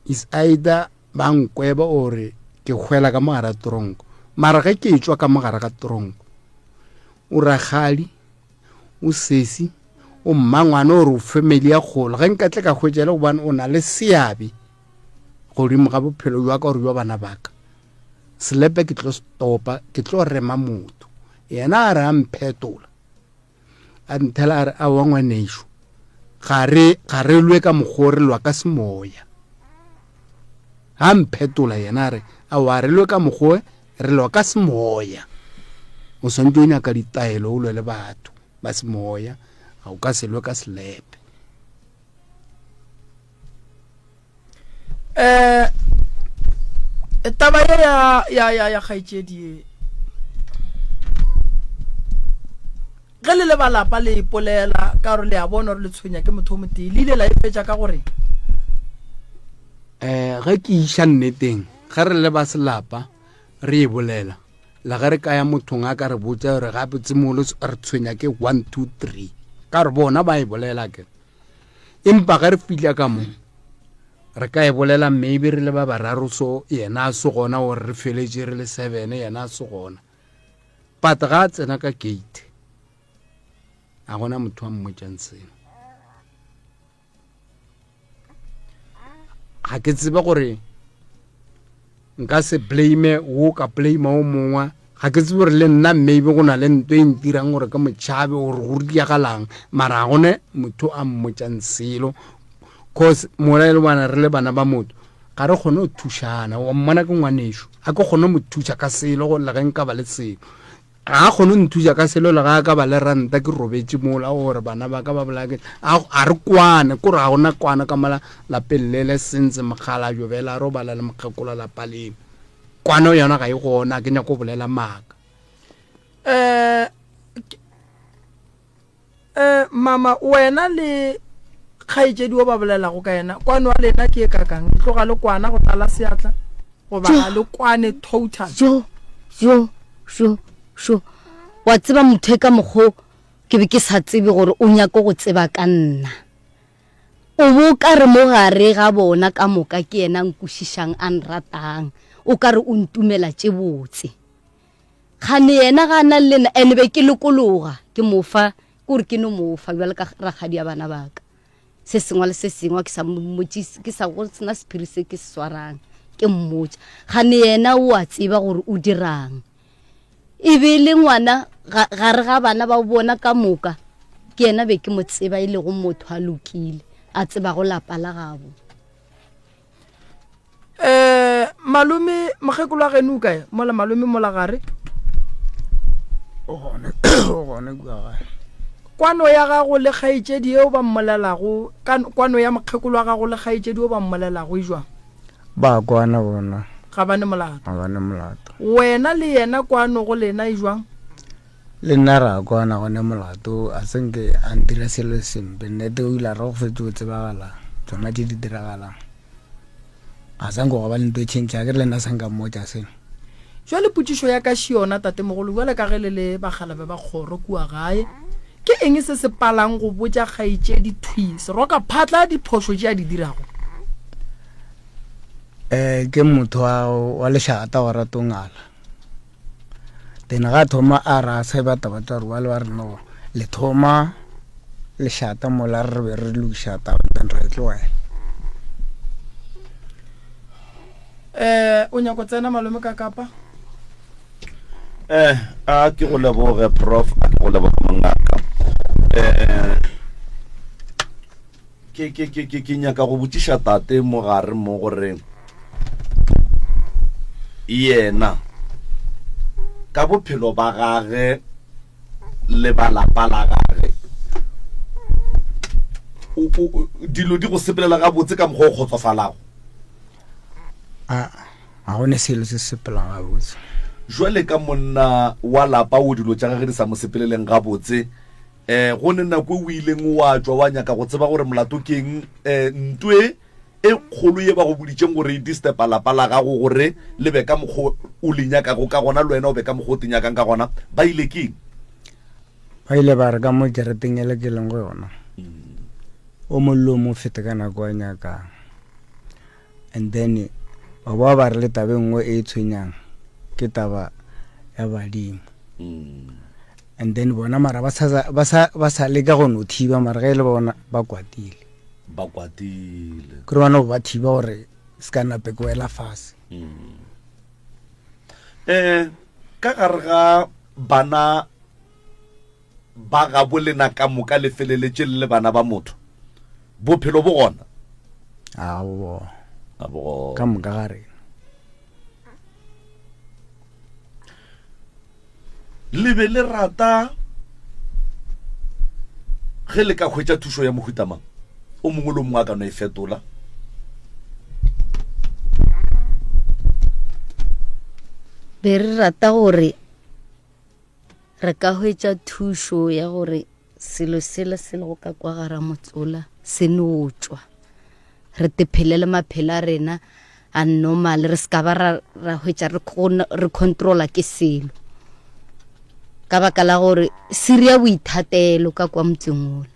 is either ba nkweba ore ke hwela ka mogara tronko mara ge ke tšwa ka mogara ga tronko o ragadi o sesi o mmangwane ore o family ya kgolo ge nka tle ka hwetšele gobane o na le seabe godimo ga bophelo jwa ka gore jwa bana baka selepe ke tlo stopa ke tlo rema motho yena a re a mphetola a nthela a re a wa ngwanešo ga re lwe ka mogore lwa ka semoya a mphetola yena a re a wa re lwe ka mogoe re lwa ka semoya o swantse o nyaka ditaelo o lwe le batho ba semoya ga o ka se lwe ka selepe taba ya kgaitšedi ge le le balapa le ipolela ka gore le a bona gore le tshwenya ke motho o motee le ile la ipetša ka gore ge ke iša nneteng ge re le ba selapa re e bolela la ge re ka ya mothong a ka re botsa gore gape tsemolo re tshwenya ke 1 2 3 ka re bona ba e bolela ke empa ge re fitlha ka mo re ka e bolela maybe re le ba bararo so yena a se gona gore re feletše re le 7 yena a se gona but ga a tsena ka gate a gona motho a mmotšang seno ga ke tsebe gore nka se blame wo ka blame o mongwe ga ke tsebe gore le nna maybe go na le ntho e ntirang gore ka motšhabe gore go diagalang mara gone motho a mmotšang selo cause mola le bana re le bana ba motho ga re kgone go thušana wa mmona ke ngwanešo a ke kgone mo thuša ka selo go legeng ka ba le selo ga a kgone go nthuša ka selo le ga a ka ba le ranta ke robetse mola gore bana ba ka ba bolake a re kwane kore ga gona kwana ka mala lapeng le le sentse mogala jo bela a re o bala le mokgekolo lapa leno kwana yona ga e gona ke nyako bolela maaka mama wena le kgaitsedi o ba bolelago ka yena kwano wa lena ke e kakang tloga le kwana go tala seatla go ba le kwane total sho wa tseba motho ka mogo ke be ke sa tsebe gore o nyaka go tseba ka nna o bo ka re mo gare ga bona ka moka ke yena nkušišang a nratang o ka re o ntumela tše botse gane yena ga na lena ene be ke lekologa ke mofa kore ke no mofa bjale ka ragadi ya bana baka se sengwe le se sengwe ke sa go sena sephiri se ke se swarang ke mmotsa gane yena o a tseba gore o dirang e be le ngwana gare ga bana ba bona ka moka ke yena be ke mo tseba ile go motho a lokile a tseba go lapa la gabo malome mogekolo wa geno o kae mola malome mola gare o gone kua gae kwano ya gago le kgaitsedi eo ba mmolelago kwano ya mokgekolo wa gago le kgaitsedi eo ba mmolelago e jwang ba kwana bona ga bane molato ga bane molato wena le yena kwano go lena e jwang le nna ra kwana gone molato a senke a ntira selo sempe nnete o ile a re go fetse go tsebagala tsona di diragalang a sanke go ba le nto e tšhentšha ke re le nna sanka mmotsa seno jwale putsišo ya ka šiona tatemogolo jwale ka ge le le bagalabe ba kgoro kua gae ke eng se se palang go botša kgaitšedi twis roka phatla diphoso tše a di dirago ke motho wa lešata wa ratongala tena ga thoma a ra se batabatsa re ba le ba re no le thoma lešata mola re be re lušata then re tloela o nyako tsena malome ka kapa a ke go leboge prof a ke go leboge mongaka ke nyaka go botsiša tate mo gare mo gore yena ka bophelo ba gage le ba lapa la gage dilo di go sepelela ga botse ka mokgwa o kgotsofalago ga gone selo se sepelang ga botse jwale ka monna wa lapa o dilo tša gage di sa mo sepeleleng ga botse go ne nako o ileng wa tswa wa nyaka go tseba gore molato ke eng ntwe e kgolo ye ba go boditseng gore e distepa lapa la gago gore le be ka mokgwa o le nyakago ka gona le wena o be ka mokgwa o te nyakang ka gona ba ile keng ba ile ba re ka mo kereteng ele ke leng go yona o mollo mo fete ka nako a nyakang and then ba boa ba re le tabe nngwe e tshwenyang ke taba ya badimo and then bona mara ba sa leka go no thiba mara ga ile bona ba kwatile kore bana ba thiba gore se ka nape ko ela fase ka gare ga bana ba ga bolena ka moka le feleletse le bana ba motho bophelo bo gona a bo ka moka gare le be le rata ge le ka hwetša thušo ya mohutamang o mongwe le mongwe a ka no e fetola be re rata gore re ka hwetša thušo ya gore selo sela se le go ka kwa gara motsola se no tswa re tephelele maphelo a rena a normal re ska ba ra hwetša re controla ke selo ka baka la gore siria boithatelo ka kwa motseng ola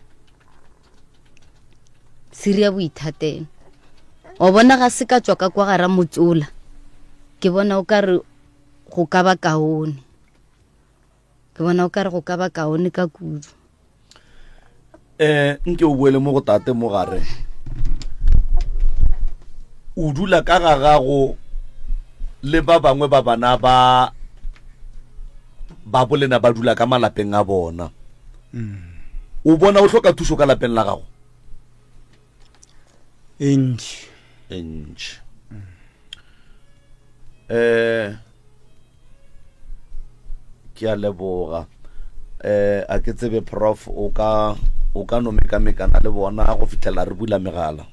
siria boithatelo o bona ga se ka tswa ka kwa gara motsola ke bona o ka re go ka ba kaone ka kudu nke o boele mo go tate mo gare o dula ka ga gago le ba bangwe ba bana ba bolena ba dula ka malapeng a bona o bona o hloka thušo ka lapeng la gago entši ke a leboga a ke tsebe prof o ka no mekamekana le bona go fitlhela re bula megala.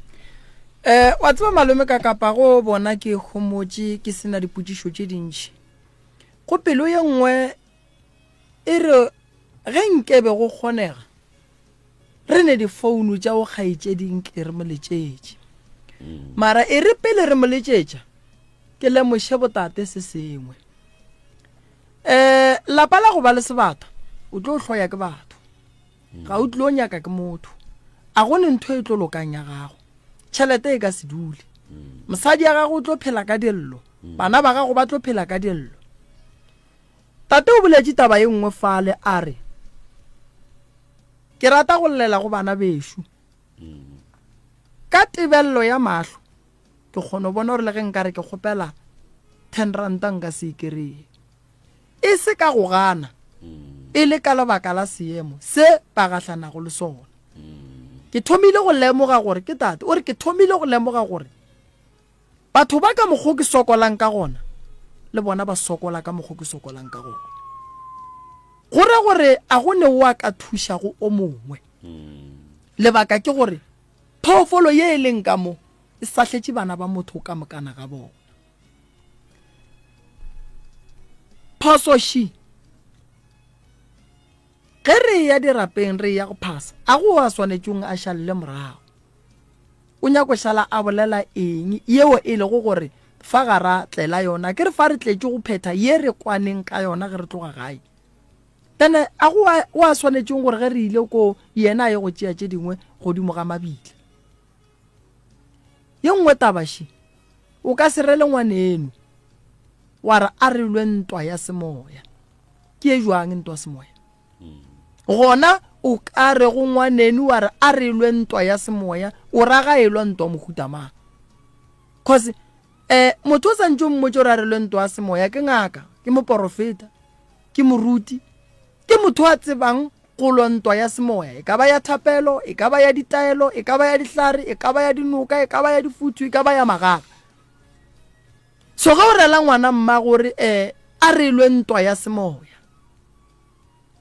Wa tseba malome ka kapa go bona ke homotse ke sena diputsišo tše dintši go pelo ye nngwe e re ge nkebe go kgonega re ne difounu tša go kgaetšeding ke re moletšetše mara e re pele re moletšetša ke lemoše botate se sengwe lapa la go ba le sebata o tlo hloya ke batho ga o tlo nyaka ke motho a go ne ntho e tlo lokang ya gago tšhelete e ka se dule mosadi ya gago o tlo phela ka dillo bana ba gago ba tlo phela ka dillo tate o boletše taba ye nngwe fale a re ke rata go llela go bana bešo ka tebello ya mahlo ke kgone bona gore le ge nka re ke kgopela 10 ranta nka se ikereye e se ka go gana e le ka lebaka la seemo se ba gahlanago le sona ke thomile go lemoga gore ke tate o re ke thomile go lemoga gore batho ba ka mokgo ke sokolang ka gona le bona ba sokola ka mokgo ke sokolang ka gona gore a go ne wa ka thuša go o mongwe lebaka ke gore phoofolo ye e leng ka mo e sahletše bana ba motho ka mokana ga bona phosoši ge re ya dirapeng re ya go phasa a go a swanetšong a šalle morago o nyako šala a bolela eng yeo e lego gore fa gara tlela yona ke re fa re tletše go phetha ye re kwaneng ka yona ge re tloga gae tene a go a swanetšong gore ge re ile ko yena ye go tšea tše dingwe godimo ga mabile ye nngwe tabaši o ka se rele ngwaneno wa re a re lwe ntwa ya semoya ke e jwang ntwa semoya gona o ka re go ngwaneno wa re a re lwe ntwa ya semoya o raga e lwa ntwa mohutamang cause motho o santse o mmotse gore a re lwe ntwa ya semoya ke ngaka ke moporofeta ke moruti ke motho a tsebang go lwa ntwa ya semoya e ka ba ya thapelo e ka ba ya ditaelo e ka ba ya dihlare e ka ba ya dinoka e ka ba ya difuthu e ka ba ya magaga so ga o rela ngwana mma gore a re lwe ntwa ya semoya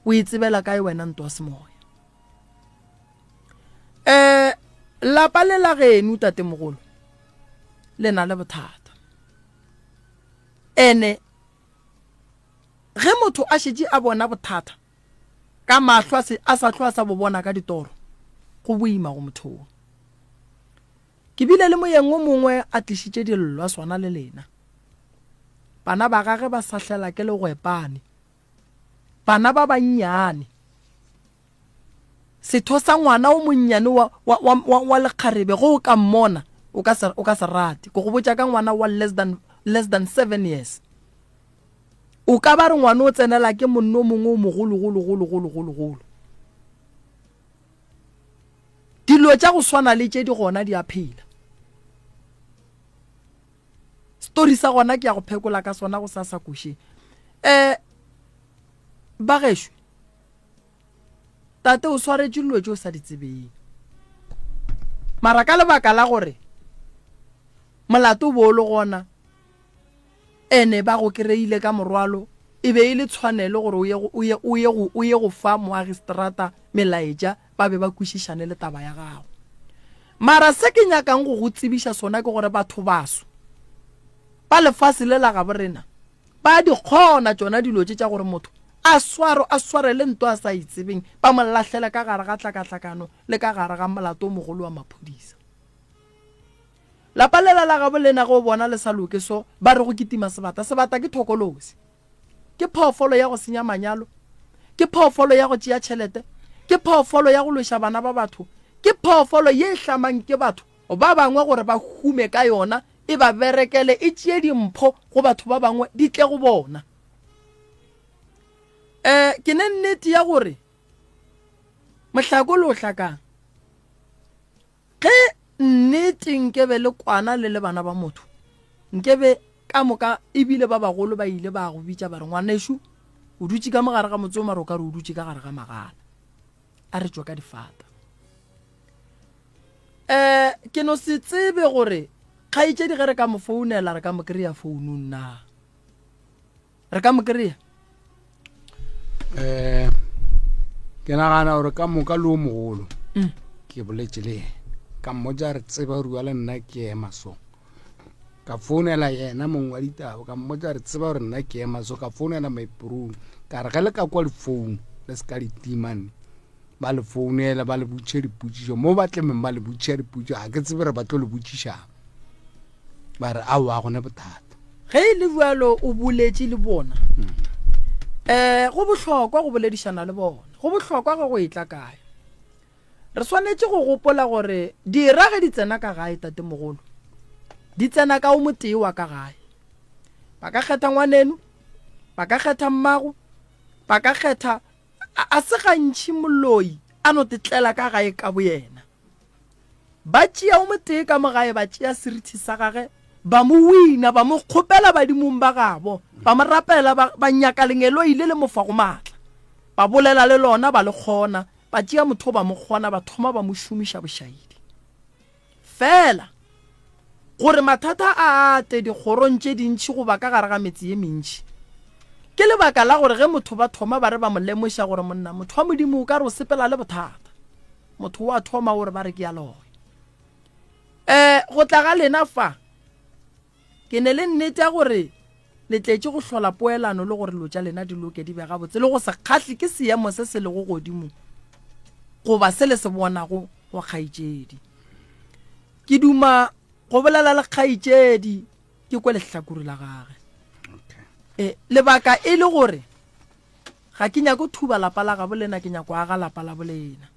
o itsebela kae wena ntwa semoya lapa le la geno tate mogolo le na le bothata ene ge motho a šetše a bona bothata ka mahlo a sa tlhoa sa bo bona ka ditoro go boima go mothong ke bile le moyeng o mongwe a tlišitše dillo a swana le lena bana ba gage ba sahlela ke legwepane bana ba bannyane setho sa ngwana o monnyane wa lekgarebe go o ka mmona o ka se rate go go botša ka ngwana wa less than 7 years o ka ba re ngwana o tsenela ke monno mongwe o mogologologologologolo dilo tša go swana le tše di gona di a phela story sa gona ke ya go phekola ka sona go sa koše ba gešo tate o swaretše dilo tše o sa di tsebeng mara ka lebaka la gore molato bo le gona ene ba go kereile ka morwalo e be e le tshwanelo gore o ye go fa moagistrata melaetša ba be ba kwešišane le taba ya gago mara se ke nyakang go tsebiša sona ke gore batho baso ba lefase le la gabo rena ba di kgona tšona dilo tša gore motho a sware le ntwa a sa itsebeng ba mo lahlela ka gare ga tlakatlakano le ka gare ga molato o mogolo wa maphodisa lapa lela la gabo lena go bona le sa loke so ba re go kitima sebata ke thokolosi ke phoofolo ya go senya manyalo ke phoofolo ya go tšea tšhelete ke phoofolo ya go loša bana ba batho ke phoofolo ye hlamang ke batho ba bangwe gore ba hume ka yona e ba berekele e tšee dimpho go batho ba bangwe di tle go bona ke ne nnete ya gore mohlako le o hlakang ge nnete nkebe le kwana le bana ba motho nkebe ka moka ebile ba bagolo ba ile ba go bitša ba re ngwanešo o dutše ka mogare ga motse o mare o ka re o dutše ka gare ga magala a re tšwa ka difata ke no se tsebe gore kgaitšedi ge re ka mo founela re ka mo kry-a founung na re ka mo kry-a ke nagana gore ka moka le o mogolo ke boletse le ene ka mmotsa re tseba rua le nna ke ema so ka founela yena mongwe wa ditaba ka mmotsa re tseba gore nna ke ema so ka founela maiporong ka re ge le ka kwa difounu le se ka ditimane ba le founela ba le botše dipotsišo mo ba tlemeng ba le botša dipotso ga ke tsebe re ba tlo le botšišang ba re ao a gone bothata ge e le bualo o boletse le bona go bohlokwa go boledišana le bona go bohlokwa go go etla kae re swanetse go gopola gore dira ge di tsena ka gae tatemogolo di tsena ka o motee wa ka gae ba ka kgetha ngwaneno ba ka kgetha mmago ba ka kgetha a se gantšhi moloi a no tetlela ka gae ka boyena ba tšea o motee ka mogae ba tšea serithi sa gage ba mo wina ba mo kgopela badimong ba gabo ba mo rapela ba nyaka lengelo ile le mofa go matla ba bolela le lona ba le kgona ba tšea motho ba mo kgona ba thoma ba mo šomiša bošaedi fela gore mathata a ate dikgorong tše dintšhi go ba ka gare ga metse ye mentši ke lebaka la gore ge motho ba thoma ba re ba mo lemoša gore monna motho wa modimo o ka re o sepela le bothata motho wa thoma gore ba re ke ya loe go tla ga lena fa ke ne le nnete ya gore le tletše go hlola poelano le gore lo tša lena di loke di bega botse le go se kgahle ke seemo se se le go godimo goba se le se bonago go kgaitšedi ke duma go bolela le kgaitšedi ke kwe lehlakuri la gage lebaka e le gore ga ke nyako thuba lapa la gabo lena ke nyako aga lapa la bolena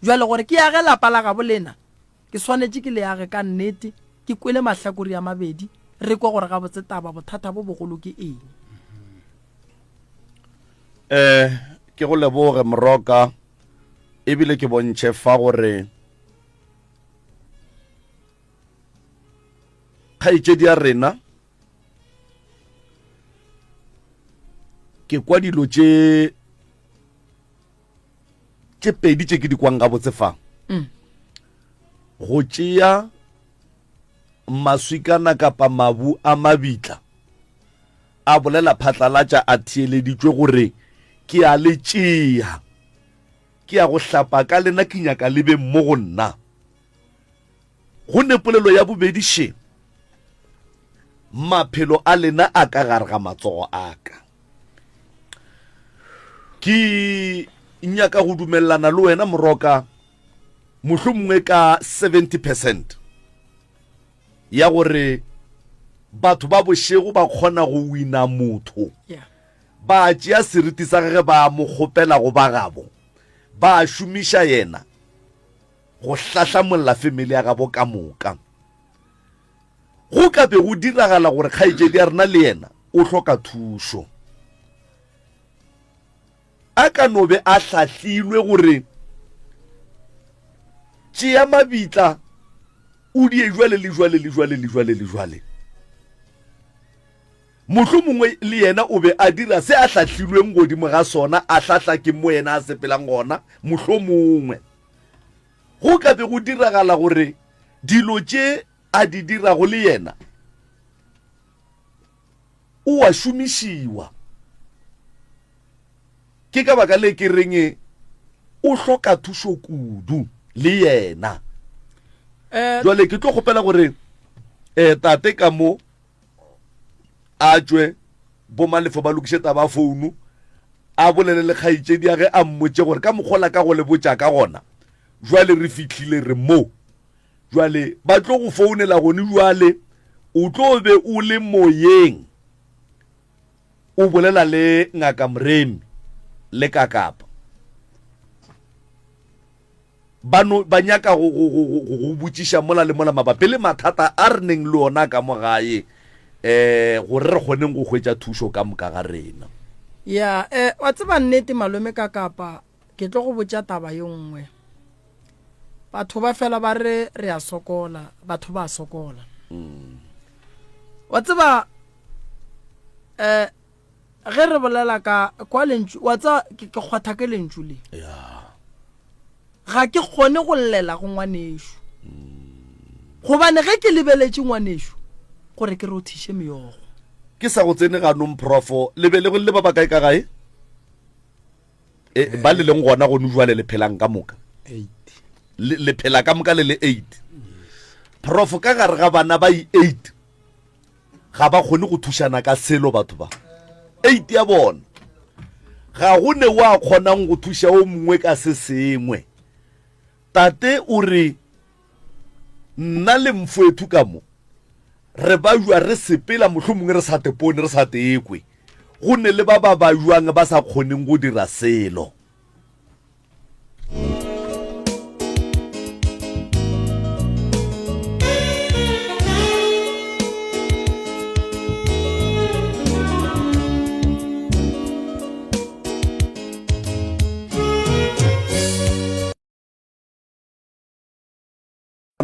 jwale gore ke age lapa la gabo lena ke swanetse ke le age ka nnete ke kwele mahlakuri ya mabedi re kwa gore ga botse taba bothata bo bogolo ke eng ke go leboge Moroka ebile ke bontšhe fa gore kgaitšedi ya rena ke kwa dilo tše pedi tše ke di kwang ga botse fa go tšea maswikana kapa mabu a mabitla a bolela phatlalatša a theeleditšwe gore ke a le tšea ke a go hlapa ka lena ke nyaka lebe mo go nna go nepolelo ya bobediše maphelo a lena a ka gare ga matsogo a ka ke nyaka go dumelana le wena Moroka mohlomongwe ka 70% ya gore batho ba bošego ba kgona go wina motho ba tšea seriti sa gage ba mo kgopela go ba gabo ba šomiša yena go hlahlamolla family ya gabo ka moka go ka be go diragala gore kgaitšedi ya rena le yena o hloka thušo a ka no be a hlahlilwe gore tšea mabitla o die jwale mohlomongwe le yena o be a dira se a hlahlilweng godimo ga sona a hlahla ke mo yena a sepelang gona mohlomongwe go ka be go diragala gore dilo tše a di dirago le yena o a šomišiwa ke ka baka le ke reng o hloka thušo kudu le yena jwale ke tlo kgopela gore tate ka mo a tšwe bo malefo ba lokiše taba founu a bolele le kgaitšedi ya ge a mmotše gore ka mokgola ka go le botša ka gona jwale re fihlile re mo jwale ba tlo go founela gone jwale o tlo be o le moyeng o bolela le ngaka Mremi le Kakapa ba nyaka go botšiša mola le mola mabapi le mathata a re neng le ona ka mo gae gore re kgoneng go hwetša thušo ka moka ga rena ya wa tseba nnete malome Kakapa ke tlo go botša taba yo nngwe batho ba fela ba re a sokola batho ba sokola wa tseba ge re bolela ka kwa lentšu wa tsa ke kgwatha ke lentšu le ga ke kgone go llela go ngwanešo gobane ge ke lebeletše ngwanešo gore ke rothiše meogo ke sa go tsene ganong profo le be le ba kae ka gae ba le leng gona go nujwa le phelang ka moka 8 le phela ka moka le 8 prof ka gare ga bana ba 8 ga ba kgone go thušana ka selo batho ba 8 ya bona ga go ne wa kgonang go thuša o mongwe ka se sengwe tate o re nna le mfowethu ka mo re ba jwa re sepela mohlomongwe re sa tepone re sa tekwe go ne le ba ba jwang ba sa kgoneng go dira selo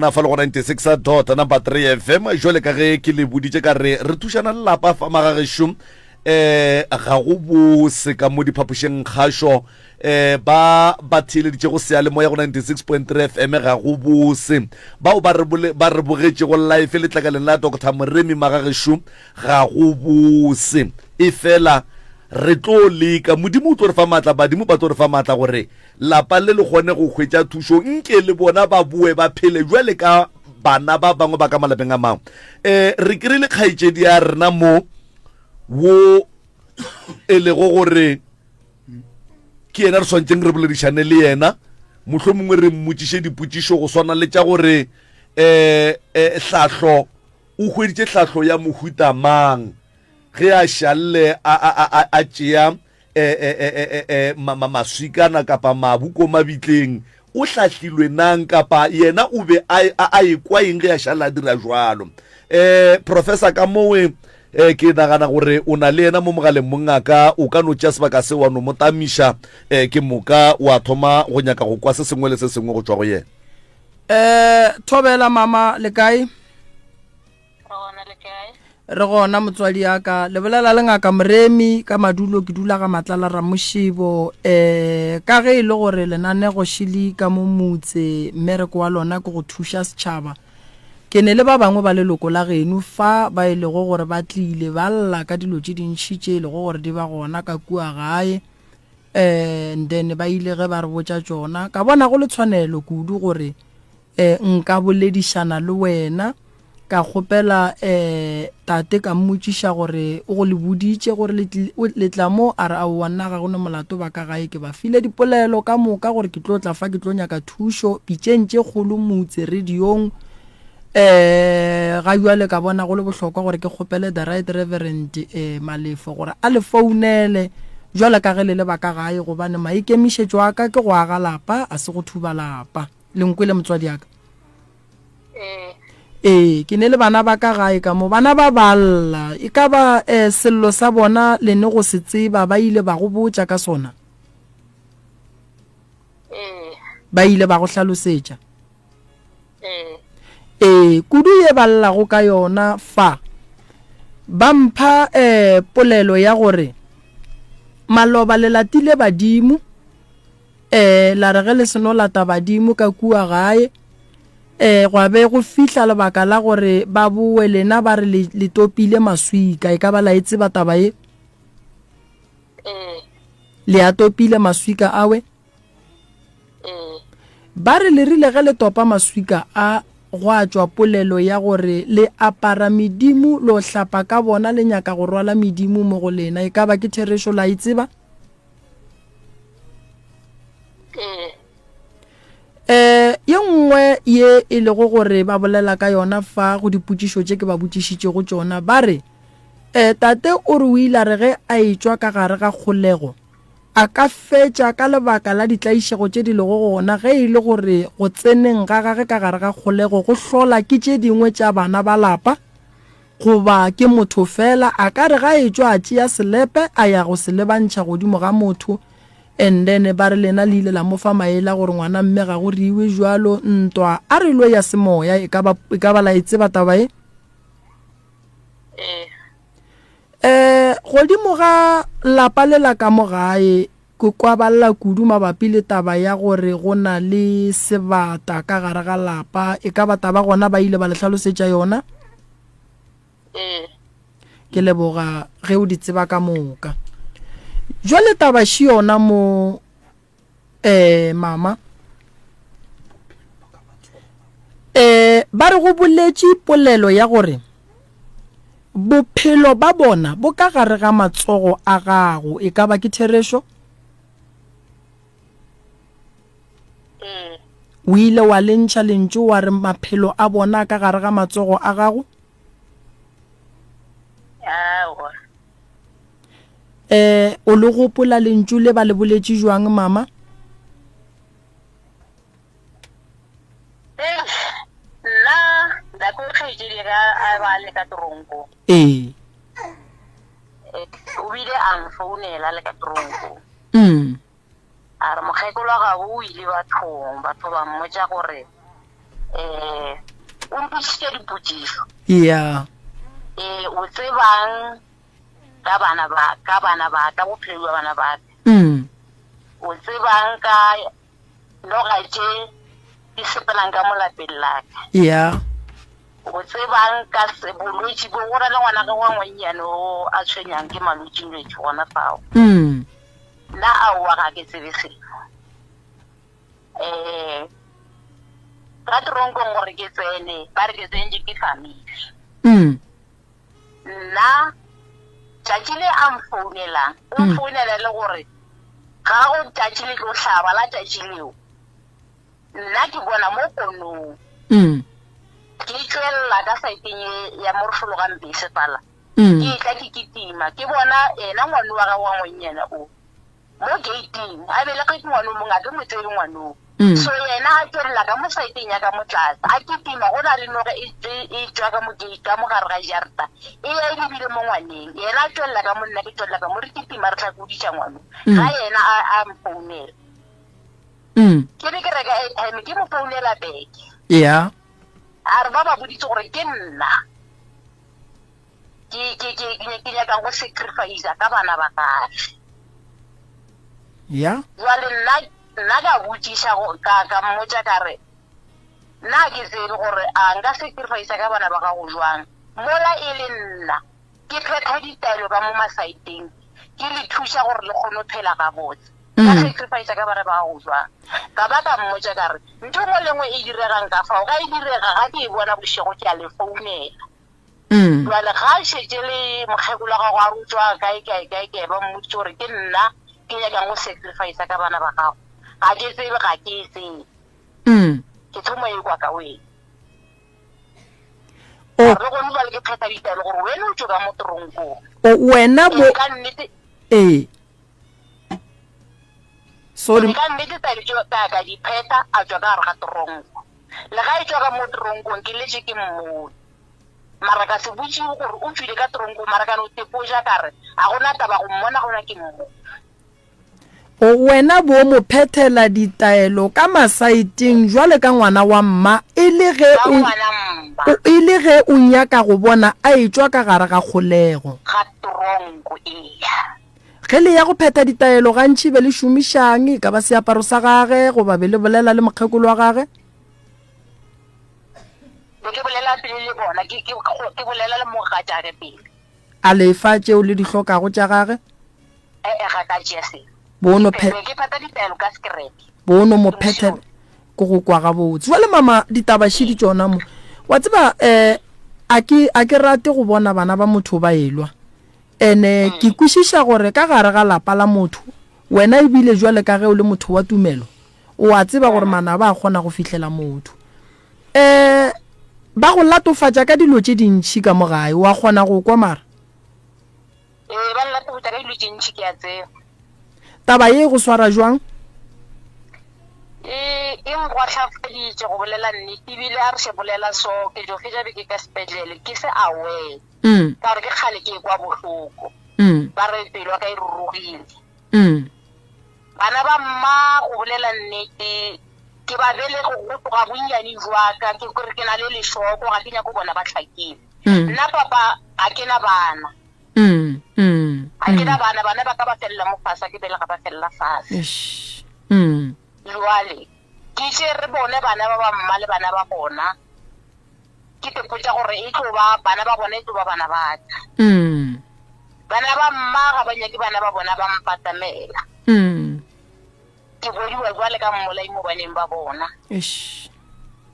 na fa le go 96.3 FM jole ka ge ke le buditse ka re thušana lelapa fa magagešo ga go bose ka mo diphapošeng kgašo ba theeleditše go sea le moya go 96.3 FM ga go bose bao ba re bogetše go life le tlakaleng la Dr. Moremi magagešo ga go bose e fela re tlo leka modimo o tlo re fa maatla badimo ba tlo re fa maatla gore lapa le le gone go hwetša thušo nke le bona ba bue ba phele jwale ka bana ba bangwe ba ka malapeng a mangwe re kry-ile kgaetšedi ya rena mo wo e lego gore ke yena re swantšeng re boledišane le yena mohlomongwe re mmotšiše dipotšišo go swana le tša gore hlahlo o hweditše hlahlo ya mohuta mang ge a šalle a tšea maswikana kapa mabuko mabitleng o hlahlilwe nang kapa yena o be a ekwa eng ge a šalla a dira jwalo professor ka mowe ke nagana gore o na le yena mo mogaleng mongaka o ka no tšea sebaka se wa no mo tamiša ke moka wa thoma go nyaka go kwa se sengwe le se sengwe go tšwa go yena thobela mama le kae re gona motswadi yaka le bolela le ngaka Moremi ka madulo ke dula ga Matlala Ramošibo ka ge e le gore lenanego šili ka mo motse mmereko wa lona ke go thuša setšhaba ke ne le ba bangwe ba leloko la geno fa ba ile go gore ba tlile ba lla ka dilo tše dintšhi tše le go gore di ba gona ka kua gae then ba ile ge ba re botša tšona ka bona go le tshwanelo kudu gore nka boledišana le wena ka kgopela tate ka mmotšiša gore o go le boditše gore le tla mo a re a wanna ga gone molato ba ka gae ke ba file dipolelo ka moka gore ke tlo tla fa ke tlo nyaka thušo pitšeng tše kgolo motse radiong ga jwale ka bona go le bohlokwa gore ke kgopele the right reverend Malefo gore a le founele jwale ka ge le le ba ka gae gobane maikemišetšo a ka ke go aga lapa a se go thuba lapa le nkwele motswadi yaka ke ne le bana ba ka gae ka mo bana ba balla e ka ba sello sa bona le ne go se tseba ba ile ba go botša ka sona ba ile ba go hlalosetša kudu ye balla go ka yona fa ba mpha polelo ya gore maloba le latile badimo la re ge le seno lata badimo ka kua gae go be go fihla lebaka la gore ba bue lena ba re le topile maswika e ka ba la etse ba taba e le a topile maswika awe ba re le rile ge le topa maswika a go a tšwa polelo ya gore le apara medimo lo hlapa ka bona le nyaka go rwala medimo mo go lena e ka ba ke therešo la itseba ye nngwe ye e lego gore ba bolela ka yona fa go dipotšišo tše ke ba botšišitše go tšona ba re tate o re o ile re ge a etšwa ka gare ga kgolego a ka fetša ka lebaka la ditlaišego tše di lego gona ge e le gore go tseneng ga gage ka gare ga kgolego go hlola ke tše dingwe tša bana ba lapa goba ke motho fela a ka re ga etšwa a tšea selepe a ya go se lebantšha godimo ga motho and then ba re lena le ile la mo fa maela gore ngwana mme ga go riwe jwalo ntwa a re lo ya semoya e ka ba la itseba taba e godimo ga lapa le la ka mo gae ke kwa balla kudu mabapi le taba ya gore go na le sebata ka gare ga lapa e ka ba taba gona ba ile ba le hlalosetša yona ke leboga ge o di tseba ka moka jwale tabashi yona mo mama ba re go boletše polelo ya gore bophelo ba bona bo ka gare ga matsogo a gago e ka ba ke Theresho o ile wa lentšha lentšu wa re maphelo a bona ka gare ga matsogo a gago o le gopola lentšu le ba le boletše jwang mama o bile a mfounela le ka tronko mm a re mokgekolo wa gago o ile batho ba mmotša gore o mpotsitše dipotšišo yeah o tsebang ka bana ba ka bophelo bja bana ba o tsebang ka noga tše di sepelang ka mo lapeng laka yeah o tsebang ka bolwetši bo go na le ngwana ga wa ngwannyane o a tshwenyang ke malwetši lwetši gona fao nna aowa ga ke tsebe selo ka toronkong gore ke tsene ba re ke tsenje ke family nna tšatši le a mfounelang o mfounela le gore ga go tšatši le tlo hlaba la tšatši leo nna ke bona mo konong ke tšwelela ka saeteng ya morofologang bese fala ke tla ke kitima ke bona ena ngwane wa ga wa ngwenyana o mo gating a bele ke ngwane o mongwe a ke mo tsebe ngwane o so yena a tšwelela ka mo saeteng ya ka mo tlase a kitima go na le noge e tšwa ka mo gate ka mo gare ga jarta e ya e lebile mo ngwaneng yena a tšwelela ka mo nna ke tšwelela ka mo re kitima re tla koditša ngwane ga yena a mfounela ke be ke reka airtime ke mo founela beke yeah a re ba ba boditse gore ke nna ke nyakang go sacrifice ka bana ba gage yeah jwale nna ka botšiša ka mmotša ka re nna ke tsebe gore a nka sacrifice ka bana ba gago jwang mola e le nna ke phetha ditaelo ka mo masaeteng ke le thuša gore le kgone go phela ga botse ka sacrifice ka bana ba gago jwang ka ba ka mmotša ka re ntho mo lengwe e diregang ka fao ga e direga ga ke e bona bošego ke a le founela jwale ga a šetse le mokgekolo gago a rutswa kae ba mmotse gore ke nna ke nyakang go sacrifice ka bana ba gago ga ke tsebe ga ke e tsebe ke thomo e kwa ka wena re gone ba le ke phetha ditaelo gore wena o tšo ka mo toronkong wena bo ka nnete sorry ka nnete taelo tšo ka di pheta a tšwa ka gare ga toronko le ga e tšwa ka mo toronkong ke letse ke mmone mara ka se botse gore o tswile ka toronko mara ka no tepoja ka re a gona taba go mmona gona ke mmone wena bo mo phethela ditaelo ka masaeteng jwale ka ngwana wa mma e le ge o nyaka go bona a etswa ka gare ga kgolego ga toronko ge le ya go phetha ditaelo gantši be le šomišang ka ba seaparo sa gage goba be le bolela le mokgekolo wa gage ke bolela pele le bona ke bolela le mogatšage pele a lefa tšeo le di hlokago tša gage ga ka tšea selo bono ke pheta ditaelo ka sekerete bono mo phethela ko go kwa gabotse jwale mama ditabaši di tšona mo wa tseba a ke rate go bona bana ba motho ba elwa ene ke kwešiša gore ka gare ga lapa la motho wena e bile jwale ka ge o le motho wa tumelo o a tseba gore mana ba kgona go fihlela motho ba go latofatša ka dilo tše dintšhi ka mo gae wa kgona go kwa mara ba latofatša ka dilo tše ntšhi ke a tseba taba ye go swara jwang e nkgwahlafaditše go bolela nnete ebile a re šebolela so ke jo fetša beke ka sepetlele ke se aware ka gore ke kgale ke kwa bohloko ba re pelo ka e rurugile bana ba mma go bolela nnete ke ba bele go tloga bonnyane jwaka ke kore ke na le lešoko ga ke nyako bona ba tlhakile nna papa a ke na bana a ke na bana ba ka ba felela mo fasa ke bele ga ba felela fase jwale ke tše re bone bana ba ba mma le bana ba bona ke te potsa gore e tlo ba bana ba bona e tlo ba bana ba ka bana ba mma ga ba nyake bana ba bona ba mpatamela ke bodiwa jwale ka mmolai mo baneng ba bona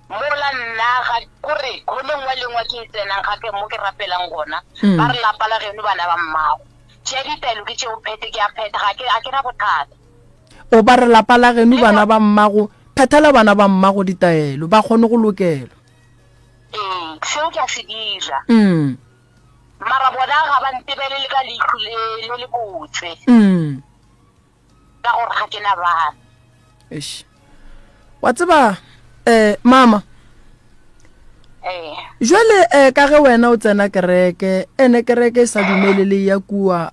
mola nna ga kore go lengwe ke tsenang ga ke mo ke rapelang gona ba re lapa la geno bana ba mmago tšea ditaelo ke tšeo phete ke a pheta ga ke na bothata o ba re lapa la geno bana ba mmago phethela bana ba mmago ditaelo ba kgone go lokela seo ke a se dira mara bona ga ba ntebelele ka leitlho le botse ka gore ga ke na bana wa tseba mama jwale ka ge wena o tsena kereke ene kereke sa dumele le ya kua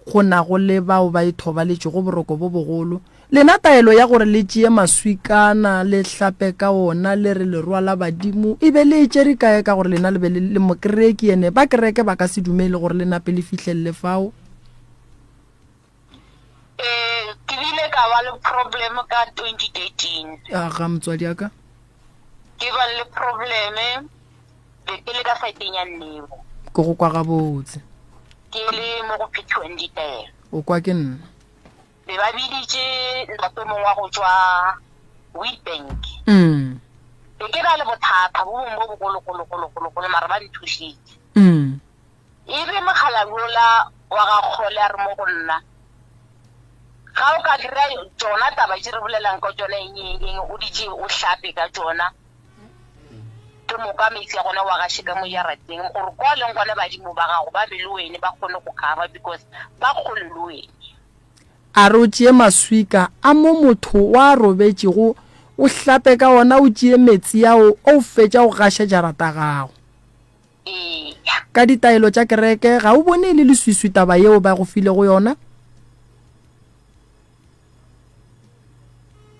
go na go le bao ba ithobaletse go boroko bo bogolo lena taelo ya gore le tšee maswikana le hlape ka ona le re le rwala badimo e be le tšere kae ka gore lena le be le mokereki ene ba kereke ba ka se dumele gore le nape le fihlelle fao ke bile ka ba le problem ka 2013 ga motswadi aka ke ba le probleme be ke le ka saiteng ya Nnevo ke go kwa gabotse ke le mo go phethweng ditaelo o kwa ke nna be ba biditse ntate mongwe wa go tswa Witbank be ke na le bothata bo bongwe bo bogologologologolo mara ba nthusitse e be mogala yola wa ga kgole a re mo go nna ga o ka dira tsona taba tse re bolelang ka tsona eng o di tšee o hlape ka tsona ke moka metsi a gona wa ga sheka mo jarateng gore kwa leng gone badimo ba gago ba be le wene ba kgone go cover because ba kgole le wene a re o tšee maswika a mo motho wa robetšego o hlape ka ona o tšee metsi yao o fetša go gaša jarata gago ka ditaelo tša kereke ga o bone le leswiswi taba yeo ba go file go yona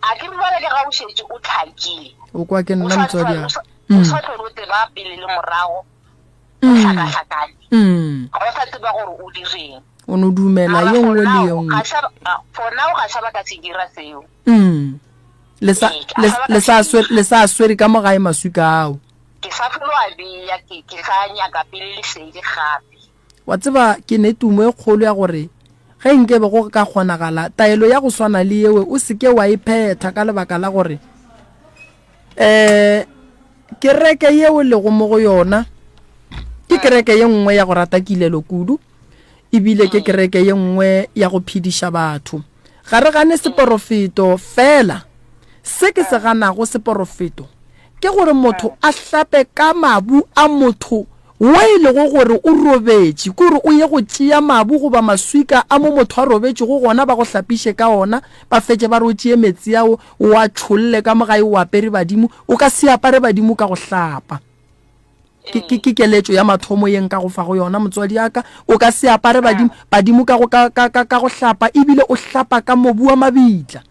a ke bala ke ga o šetse o tlhakile o kwa ke nna motswadi a o sa tlhole o tseba pele le morago o tlhakatlhakane ga o sa tseba gore o direng o no dumela ye nngwe le ye nngwe for now ga sa ba ka se dira seo le sa swere ka mogae maswika ao ke sa tlhola beya ke sa nyaka pele le sedi gape wa tseba ke ne tumo e kgolo ya gore ge nke be go ka kgonagala taelo ya go swana le yewe o seke wa iphetha ka lebaka la gore kereke yeo le go mo go yona ke kereke ye nngwe ya go rata kilelo kudu ebile ke kereke ye nngwe ya go phediša batho ga re gane seporofeto fela se ke se ganago seporofeto ke gore motho a hlape ka mabu a motho wa ile go gore o robetše gore o ye go tšea mabu goba maswika a mo motho a robetše go gona ba go hlapiše ka ona ba fetse ba re o tšee metsi yao wa tšholle ka mogae o apere badimo o ka se apare badimo ka go hlapa ke keletšo ya mathomo yeng ka go fa go yona motswadi aka o ka se apare badimo ka go hlapa ebile o hlapa ka mobu wa mabitla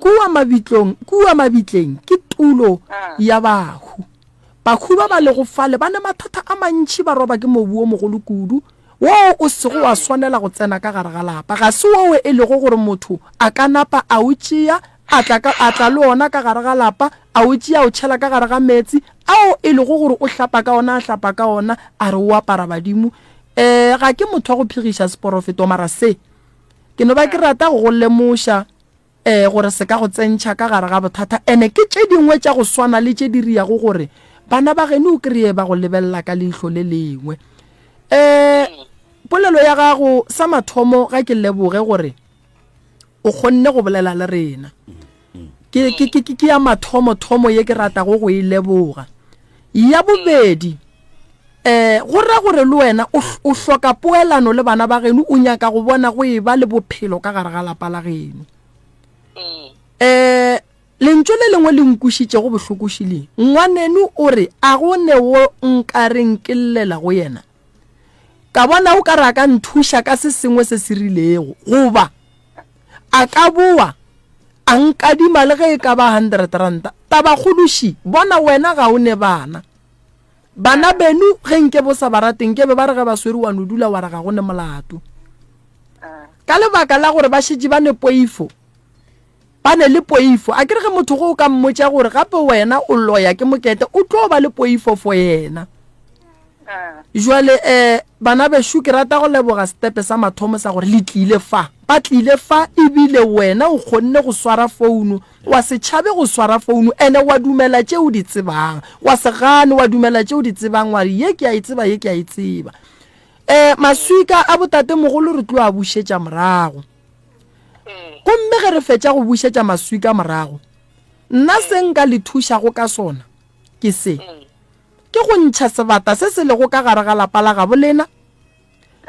kua mabitleng ke tulo ya bahu bakhu ba le go fale ba ne mathata a mantši ba roba ke mobu o mogolo kudu wo o sego wa swanela go tsena ka gare ga lapa ga se wo e le go gore motho a ka napa a o tšea a tla le ona ka gare ga lapa a o tšea o tšhela ka gare ga metsi ao e le go gore o hlapa ka ona a re o apara badimo ga ke motho wa go phigiša seporofeto mara se ke no ba ke rata go lemoša gore se ka go tsentšha ka gare ga bothata ene ke tše dingwe tša go swana le tše di riago gore bana ba geno o kry-e ba go lebelela ka leitlho le lengwe polelo ya gago sa mathomo ga ke leboge gore o kgonne go bolela le rena ke ya mathomo ye ke ratago go e leboga ya bobedi go ra gore le wena o hloka poelano le bana ba geno o nyaka go bona go e ba le bophelo ka gare ga lapa la geno lentso le lengwe le nkušitše go bohlokošileng ngwanenu o re a go ne wo nkareng ke llela go yena ka bona o ka re a ka nthuša ka se sengwe se se rilego goba a ka boa a nkadima le ge e ka ba 100 ranta taba kgološi bona wena ga o ne bana benu ge nke bo sa ba rateng ke be ba re ge ba swere wa no dula wa re ga go ne molato ka lebaka la gore ba šetše ba ne poifo ba ne le poifo a ke re ge motho go o ka mmotsa gore gape wena o loya ke mokete o tlo ba le poifo for yena jwale bana beshu ke rata go leboga stepe sa mathomo sa gore le tlile fa ba tlile fa ebile wena o kgonne go swara founu wa se tshabe go swara founu ene wa dumela tšeo di tsebang wa se gane wa dumela tšeo di tsebang wa ye ke a itseba ye ke a itseba maswika a botate mogolo re tlo a bušetša morago gomme ge re fetša go bušetša maswika morago nna se nka le thušago ka sona ke se ke go ntšha sebata se se lego ka gare ga lapa la gabo lena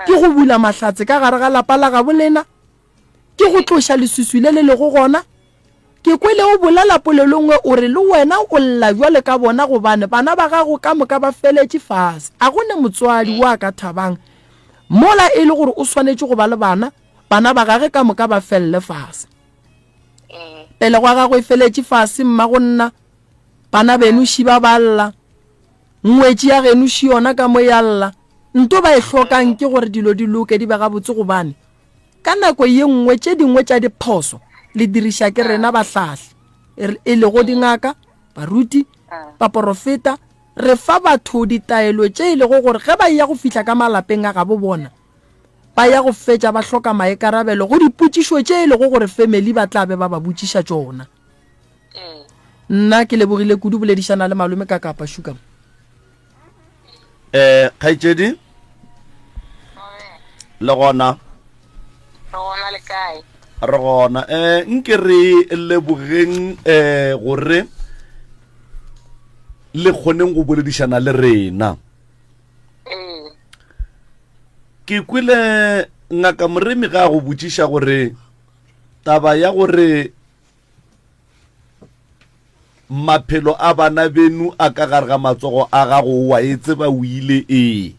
ke go bula mahlatse ka gare ga lapa la gabo lena ke go tloša lesuswi le le lego gona ke kwele o bolela polelongwe o re le wena o lla jwale ka bona gobane bana ba gago ka moka ba feletše fase a gone motswadi wa ka thabang mola e le gore o swanetše go ba le bana ba gage ka moka ba felle fase pele gwa gagwe e feletše fase mma go nna bana benu šiba ba lla ngwetši ya genu ši yona ka mo ya lla nto ba e hlokang ke gore dilo di loke di ba gabotse gobane ka nako ye nngwe tše dingwe tša diphoso le diriša ke rena bahlahli e lego dingaka baruti baprofeta re fa batho ditaelo tše e lego gore ge ba ya go fihla ka malapeng a gabo bona ba ya go fetša ba hloka maekarabelo go dipotšišo tše e lego gore family ba tlabe ba ba botšiša tšona nna ke lebogile kudu boledišana le malome ka kapa shuka kgaitsedi le gona le kae re gona nke re lebogeng gore le kgoneng go boledišana le rena ke kwile ngaka moremi ga go botšiša gore taba ya gore maphelo a bana benu a ka gare ga matsogo a gago wa e tseba o ile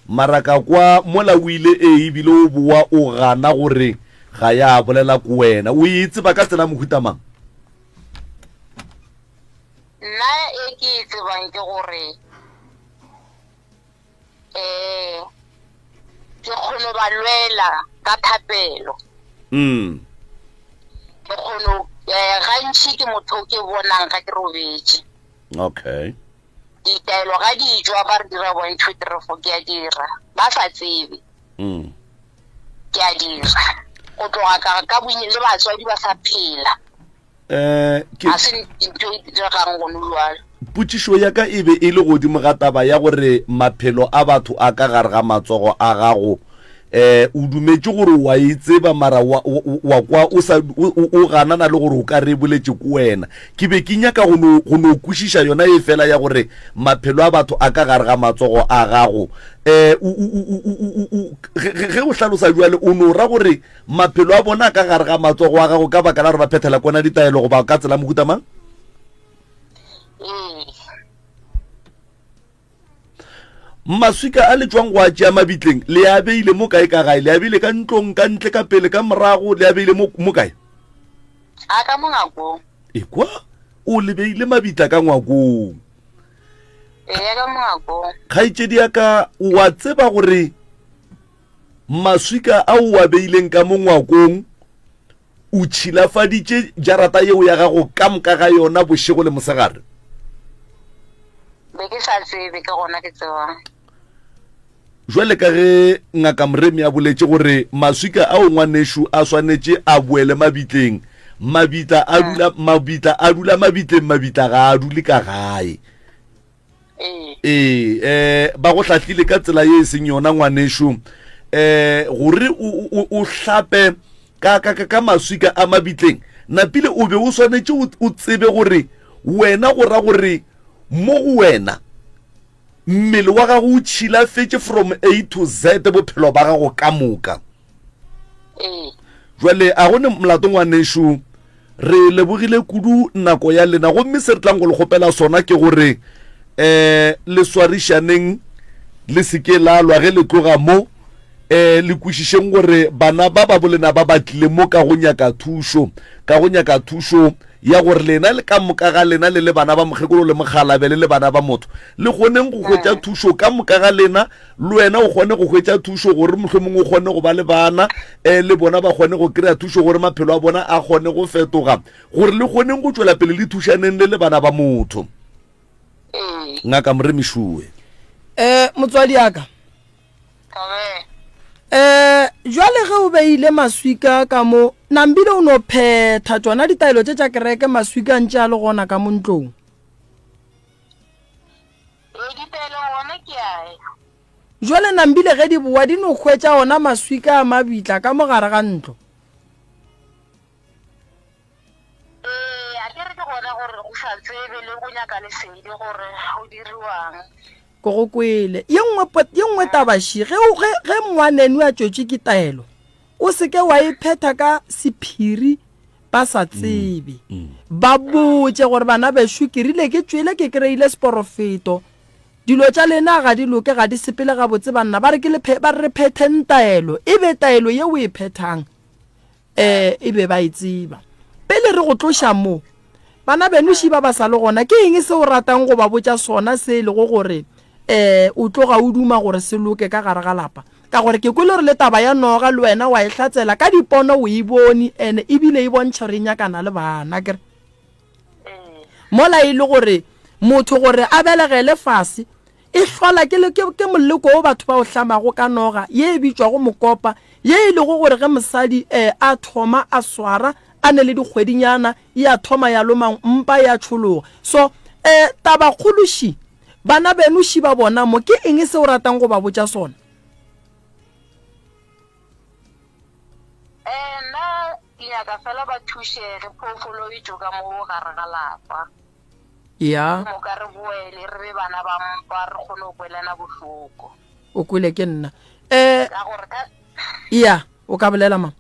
maraka kwa mola o ile ebile o boa o gana gore ga ya bolela ko wena o e tseba ka tsela mohutamang nna e ke e tsebang ke gore ke kgone ba lwela ka thapelo ke kgone gantši ke motho ke bonang ga ke robetše okay ditaelo ga dijo ba re dira 1 2 3 4 ke a dira ba sa tsebe ke a dira go tloga ka bonye le batswadi ba sa phela a se ntho e diregang gone jwalo potšišo ya ka e be e le godimo ga taba ya gore maphelo a batho a ka gare ga matsogo a gago o dumetše gore wa e tseba mara wa kwa o ganana le gore o ka re boletše ko wena ke be ke nyaka go no kwešiša yona e fela ya gore maphelo a batho a ka gare ga matsogo a gago ge o hlalosa jwale o no ra gore maphelo a bona a ka gare ga matsogo a gago ka baka la gore ba phethela kona ditaelo go ba ka tsela mohutamang maswika a le tswang go a tšea mabitleng le a beile mo kae ka gae le a beile ka ntlong ka ntle ka pele ka morago le a beile mo kae a ka mo ngakong ekwa o le beile mabitla ka ngwakong ka mo ngakong kgaitsedi ya ka wa tseba gore maswika a o a beileng ka mo ngwakong o tšhilafaditše jarata yeo ya gago ka moka ga yona bošego le mosegare be ke sa tsebe ke gona ke tsebang jwale ka ge ngaka moremi a boletše gore maswika ao ngwanešo a swanetše a boele mabitleng mabitla a dula mabitleng mabitla ga a dule ka gae ba go hlahlile ka tsela ye e seng yona ngwanešo gore o hlape ka maswika a mabitleng napile o be o swanetše o tsebe gore wena go ra gore mo go wena mmele wa gago o tšhilafetše from A to Z bophelo ba gago ka moka jwale a gone molato ngwanešo re lebogile kudu nako ya lena gomme se re tlang go le kgopela sona ke gore le swarišaneng le seke la lwa ge le tloga mo le kwešišeng gore bana ba ba bolena ba batlile mo ka go nyaka thušo ya gore lena le ka moka ga lena le bana ba mokgekolo le mogalabe le bana ba motho le kgoneng go hwetša thušo ka moka ga lena le wena o kgone go hwetša thušo gore mohlomong o kgone go ba le bana le bona ba kgone go kry-a thušo gore maphelo a bona a kgone go fetoga gore le kgoneng go tšwela pele le thušaneng le bana ba motho ngaka Moremišowe motswadi aka jwale ge o beile maswika ka mo nambile o no phetha tsona ditaelo tše tša kereke maswika ntše a le gona ka mo ntlong jwale nambile ge di boa di no hwetša ona maswika a mabitla ka mogare ga ntlo ko go kwele ye nngwe tabaši ge ngwaneno a tšwetše ke taelo o seke wa iphetha ka sephiri ba sa tsebe ba botse gore bana bešo ke rile ke tšwele ke kry-ile seporofeto dilo tša lena ga di loke ga di sepele ga botse banna ba re phetheng taelo e be taelo ye o e phethang e be ba e tseba pele re go tloša mo bana beno šiba ba sa le gona ke eng se o ratang go ba botša sona se le go gore o tloga o duma gore se loke ka gare ga lapa ka gore ke kwele re le taba ya noga le wena wa e hlatsela ka dipono o e bone ene ebile e bontšha re nyakana le bana kere mola e le gore motho gore a belegele fase e hlola ke moleko o batho ba o hlamago ka noga ye e bitswa go mokopa ye e le go gore ge mosadi a thoma a swara a ne le dikgwedinyana ya thoma ya lomang mpa ya tšhologa so taba kgološi bana beno šiba bona mo ke eng se o ratang go ba botša sona nna ke nyaka fela ba thušege phoofolo e tšo ka mo gare ga lapa ya mo ka re boele re be bana ba mpa re kgone go kwelana bohloko o kwele ke nna ka gore ya o ka bolela mama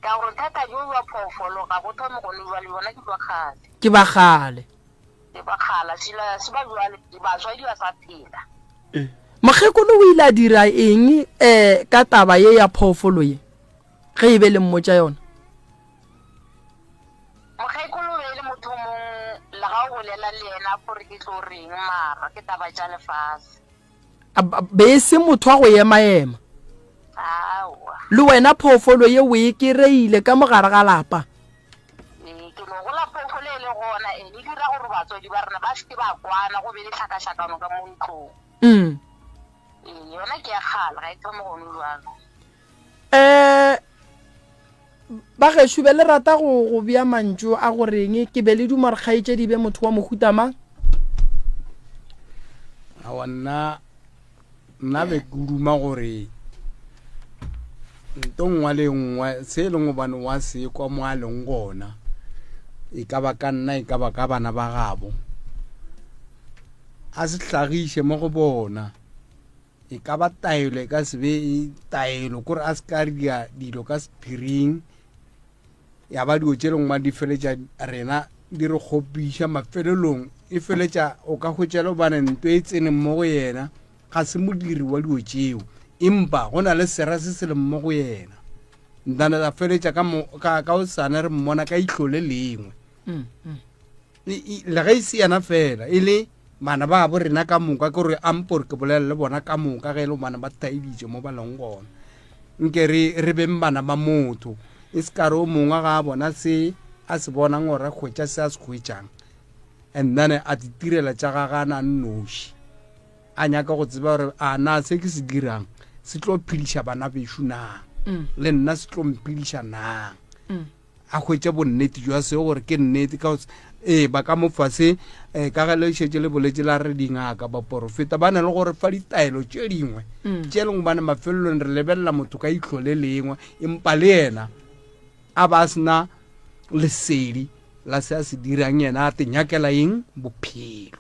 ka gore thata jo wa phoofolo ga go thome go nwa le bona ke ba gale se ba jwale ba tswa di ba sa phela mokgekolo o ile a dira eng ka taba ye ya phoofolo ye ge e be le mmotša yona mokgekolo be le motho mong la ga o bolela le yena gore ke tlo reng mara ke taba tša lefase be se motho wa go ema le wena phoofolo ye o e kereile ka mogare ga lapa ke no gola phoofolo e le gona e dira gore batswadi ba rena ba se ba kwana go be le tlhakatlhakano ka mo ntlong yona ke ya kgala ga e thome go nolwana ba gešo be le rata go bea mantšu a goreng ke be le dumare kgaetše di be motho wa mohutamang awa nna be ke duma gore nto ngwa le ngwa se leng gobane wa se kwa mo a leng gona e ka ba ka nna e ka ba ka bana ba gabo a se hlagiše mo go bona e ka ba taelo e ka se be taelo kore a se ka dia dilo ka sephiring ya ba dio tšeleng ma di feletša rena di re kgopiša mafelelong e feletša o ka hwetšela obane nto e tsene mo go yena ga se modiri wa dio tšeo empa go na le sera se se le mo go yena ntane la feletša ka o sane re mmona ka ihlo le lengwe le ga e se yana fela e le bana ba bo rena ka moka ke gore ampore ke bolela le bona ka moka ge e le bana ba taeditše mo ba leng gona nke re beng bana ba motho e se kare o mongwe ga a bona se a se bonang gore kgwetša se a se kgwetšang and then a ditirela tša gagana nnoši a nyaka go tseba gore a na se ke se dirang se tlo phediša bana bešo nang le nna se tlo mpediša nang a hwetša bonnete jwa se gore ke nnete ka ba ka mofase ka ga le šetše le boletse la re dingaka ba porofeta ba na le gore fa ditaelo tše dingwe tše leng bana mafelelong re lebelela motho ka ihlo le lengwe empa le yena a ba sena lesedi la se a se dirang yena a te nyakela eng bophelo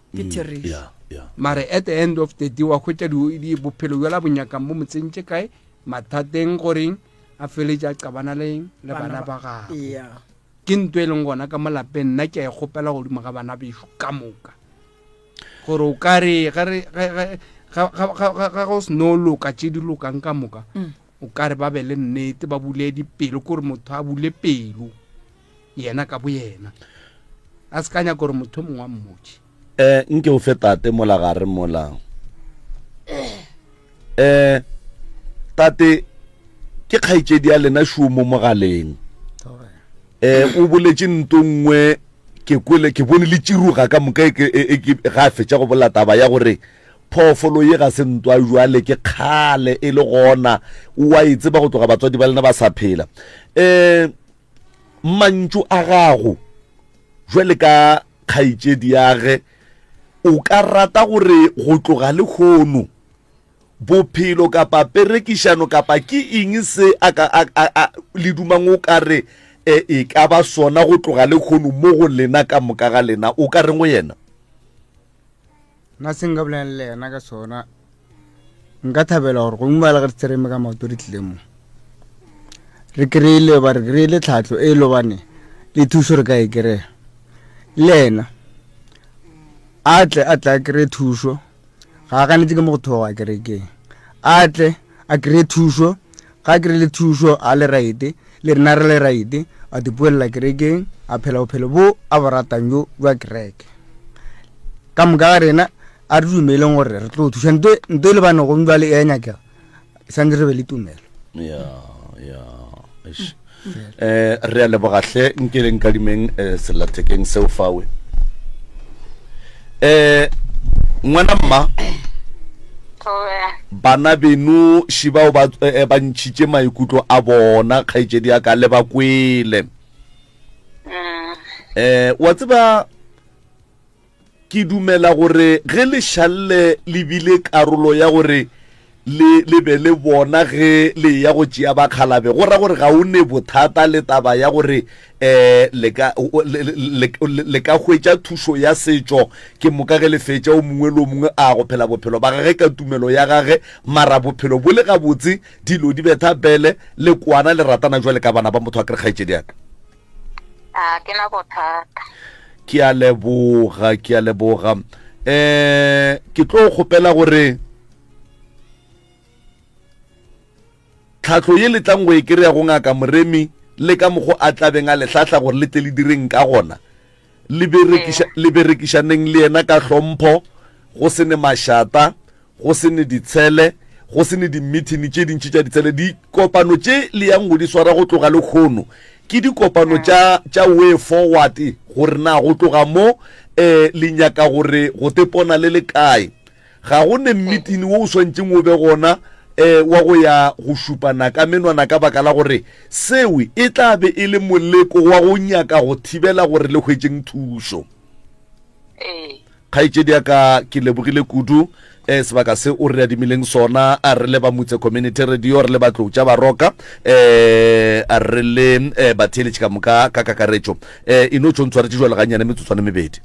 mare at the end of the day wa hwetša di bophelo bja la bonyakang bo motsentše kae mathateng goreng a feletša a qabana le bana ba gago ke ntho e leng gona ka molapeng nna ke a e kgopela godimo ga bana bešo ka moka gore o ka re ga go se no loka tše di lokang ka moka o ka re ba be le nnete ba bule dipelo kore motho a bule pelo yena ka bo yena a se kanya gore motho mongwe wa mmotse nke o fetate mola gare mola tate ke kgaitsedi ya lena šuo mo mogaleng o boletse nto nngwe ke bone le tsiruga ka moka ga a fetša go bola taba ya gore phoofolo ye ga se ntwa jwale ke kgale e le gona o a itseba go tloga batswadi ba lena ba sa phela mantšu a gago jwale ka kgaitsedi yage o ka rata gore go tloga le kgono bophelo kapa perekišano kapa ke eng se le dumang o ka re e ka ba sona go tloga le kgono mo go lena ka moka ga lena o ka reng go yena nna se nka bolelang le yena ka sona nka thabela gore go mmala ga re tsereme ka maoto re tlile mo re kry-ile tlhatlho e lobane le thuso re ka e kry-a le ena a tle a kry-e thuso ga a ganetse ke mo go thoga a kerekeng a tle a kry-e thuso ga a kry-ile thuso a le right le rena re le right a dipuelela kerekeng a phela bophelo bo a bo ratang jo jwa kereke ka moka ga rena a re dumeleng gore re tlo thusa nto e le bane go mbale e a nyakega santse re be le tumelo re a lebogatlhe nkeleng kadimeng sellathekeng seo fawe ngwana mma bana beno shibao ba ntšhitše maikutlo a bona kgaitsedi ya ka le ba kwele wa tseba ke dumela gore ge le shalle le bile karolo ya gore le be le bona ge le ya go tšea bakhalabe go ra gore ga o ne bothata le taba ya gore le ka hwetša thušo ya setšo ke moka ge le fetša o mongwe le o mongwe a go phela bophelo ba gage ka tumelo ya gage mara bophelo bo le gabotse dilo di betha bele le kwana le ratana jwa le ka bana ba motho a kere kgaitšedi yaka ke na bothata ke a leboga ke tlo kgopela gore tlhatlho ye letlang go e kry-a go ngaka moremi le ka mokgo a tlabeng a letlhatla gore le tle le direng ka gona le berekišaneng le yena ka hlompho go se ne mašata go se ne ditshele go se ne di-meeting tše dintši tša ditshele dikopano tše le yang go di swara go tloga le kgono ke dikopano tša way forward gore na go tloga mo le nyaka gore go tepona le le kae ga go ne meeting wo o swantšeng o be gona wa go ya go šupana ka menwana ka baka la gore sewe e tla be e le moleko wa go nyaka go thibela gore le hwetšeng thušo kgaitšedi yaka ke lebogile kudu sebaka se o re adimileng sona a re le ba motse community radio re le batlo tša baroka a re le batheletše ka moka ka kakaretšo ino tšontshwaretše jwa leganyane metsotswane mebedi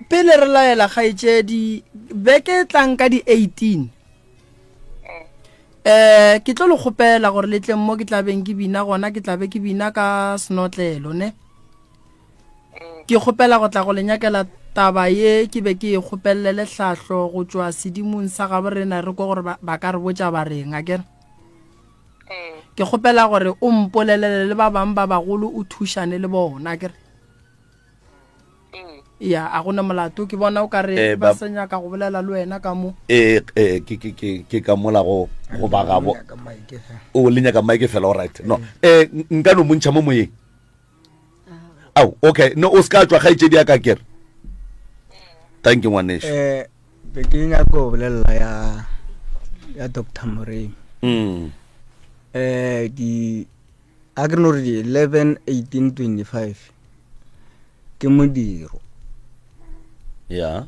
pele re laela kgaitšedi beke tlang ka di 18 ke tlo le kgopela gore le tleng mo ke tlabeng ke bina gona ke tlabe ke bina ka senotlelo ne ke kgopela go tla go le nyakela taba ye ke be ke e kgopelele letlhahlo go tšwa sedimong sa gabo rena re ko gore ba ka re botša ba reng a kere ke kgopela gore o mpolelele le ba bang ba bagolo o thušane le bona kere ya a gona molato ke bona o ka re ba senya ka go bolela le wena ka mo ke ka mola go ba gabo o le nyaka maike fela all right no nka no montšha mo moyeng au okay no o ska tswa kgaitšedi ya ka kere thank you ngwaneso be ke nyaka go bolela ya Dr. Moremi di agri di 11 18 25 ke modiro ya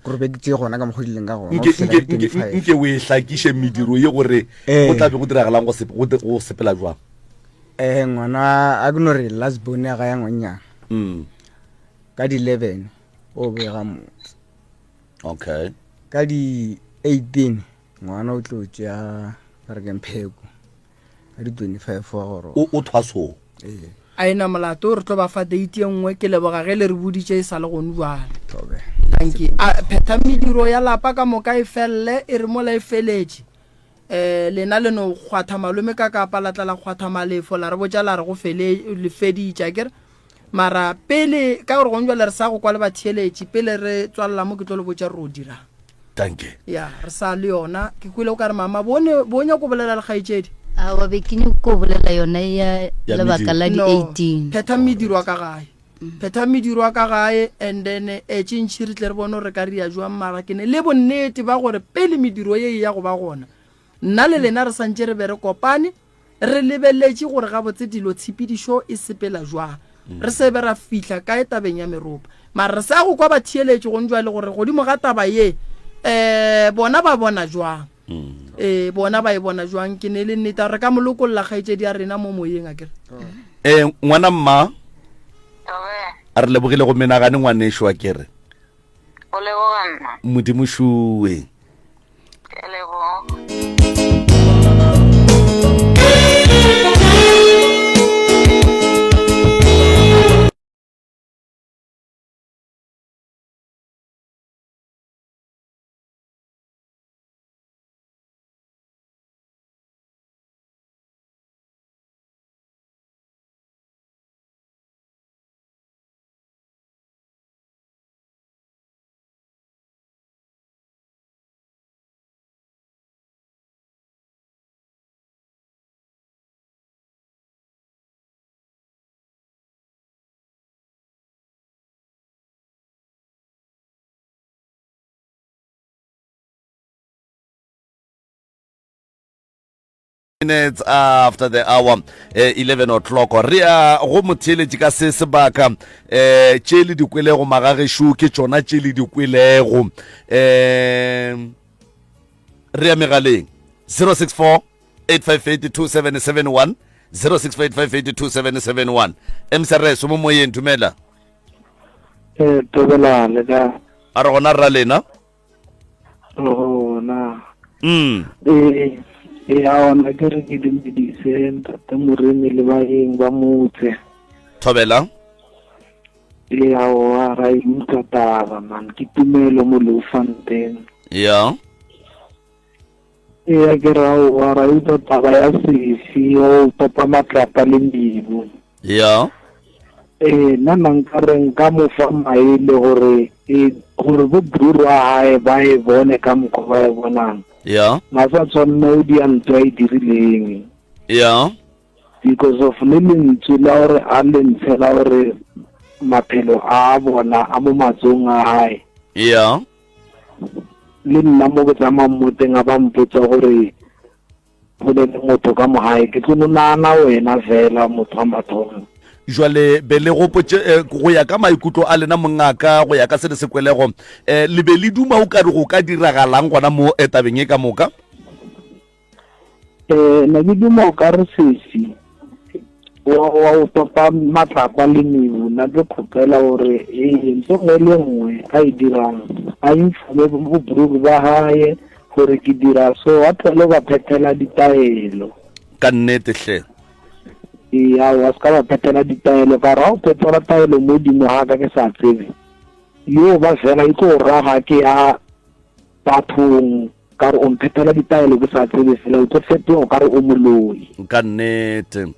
gore be ke tse gona ka mogodileng ka gona nke o e hlakiše mediro ye gore go tlabe go diragalang go sepela jwang ngwana a gnore last bone ya ga ya ngwanyana ka di 11 o bega motse okay ka di 18 ngwana o tlo tšea ba re ke mpheko ka di 25 wa gore o thwaso a ena molato re tlo ba fa date nngwe ke leboga ge le re boditše e sa le gone bjale tobe thank you a pheta mediro ya lapa ka moka e felle e re mola e feletše lena le no kgwatha malome ka kapa la tla la kgwatha malefo la re botja la re go le feditša akere mara pele ka gore go njwa le re sa go kwa le batheeletši pele re tswalela mo ke tlo le botja re o dirang tanke ya re sa le yona ke kwile o ka re mama bonya ko bolela le kgaetšedi wa be ke ko bolela yona ya lebaka la di-18 pheta mediro wa ka gae pheta mediro wa ka gae and then tšintšhi re tle re bone re ka ria jwang mara ke ne le bonnete ba gore pele mediro ye ya go ba gona nna le lena re santse re be re kopane re lebeletše gore ga botse dilo tshepedišo e sepela jwang re se be ra fihla ka tabeng ya meropa mara re sa go kwa batheeletše go njwa le gore godimo ga taba ye bona ba bona jwang bona ba e bona jwang ke ne le nnete re ka molokolola kgaetšedi ya rena mo moyeng a kere ngwana mma a re lebogile go menagane ngwanešo a kere o lebogana modimo šuwe ke leboga minutes after the hour 11 o'clock re a go motheletše ka se sebaka tše le dikwelego magagešo ke tšona tše le dikwelego re a megaleng 064-858-2771 064-858-2771 msrs mo moyeng dumela tobelane ka a re gona ra lena na ya ona ke re ke dumedise ntate moremi le baeng ba motse thobela ya wa ra imuka taba man ke tumelo mo Leeufontein ya ke ra wa ra imuka taba ya sefi o papa matlapa le mbibu ya nna nka re nka mo fa maele gore bo bruru a hae ba e bone ka mokgwa ba e bonang ya masa tshwanna o di antwa e dirileng ya because of le lentswe la gore a le ntshela gore maphelo a bona a mo matsong a hae ya le nna mo go tsamang mo teng a ba mpotsa gore go le motho ka mo hae ke tlo nana wena fela motho wa mathomo jwale be le gopotse go ya ka maikutlo a lena mongaka go ya ka se le sekwelego le be le duma o ka re go ka diragalang gona mo tabeng e ka moka na ke duma o ka re sesi wa o topa matlapa le mebu na ke kgopela gore ntse nngwe le nngwe a e dirang a informe bobruru ba hae gore ke dira so a tlhole ba phethela ditaelo ka nnete hle ya wa ska ba phethela ditaelo ka ra o phethela taelo mo dimo ga ka ke sa tsebe yo ba fela e tlo raga ke a bathong ka re o phethela ditaelo ke sa tsebe fela o tlo fetoga ka re o moloi ka nnete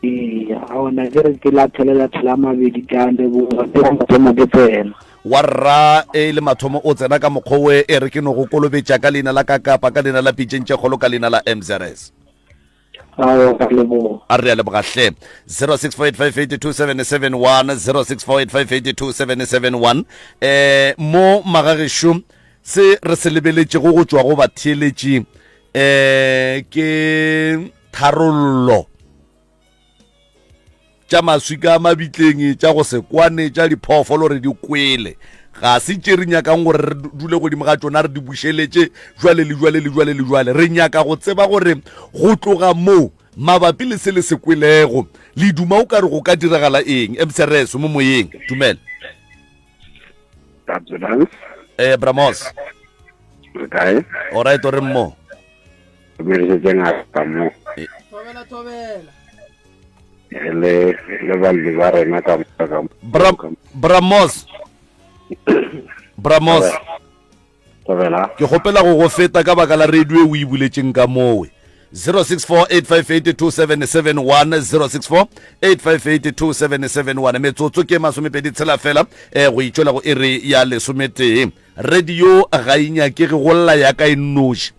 ya ona ke re ke latlhelela tlhela mabedi ka leboga ke mathomo ke tsena wa rra le mathomo o tsena ka mokgwa e re ke no go kolobetša ka leina la kakapa ka leina la pitšentše kgolo ka leina la mzrs a re a lebogahle 06485827771 06485827771 mo magagešo se re se lebeletšego go tšwa go batheeletši ke tharollo tša maswi ka mabitleng tša go se kwane tša diphoofolo re di kwele ga se tše re nyakang gore re dule godimo ga tšona re di bušeletše jwale re nyaka go tseba gore go tloga moo mabapi le se le se kwelego le duma o ka re go ka diragala eng msrs mo moyeng dumela bramos okay alright o re mmo tobela le baldi ba rena ka bramos ke gopela go feta ka baka la radio e o e buletseng ka mowe 064-858-2771 064-858-2771 metsotso ke masomepedi tshela fela go itšwela go ere ya lesometee radio ga inyake ge go lla ya ka e nnoši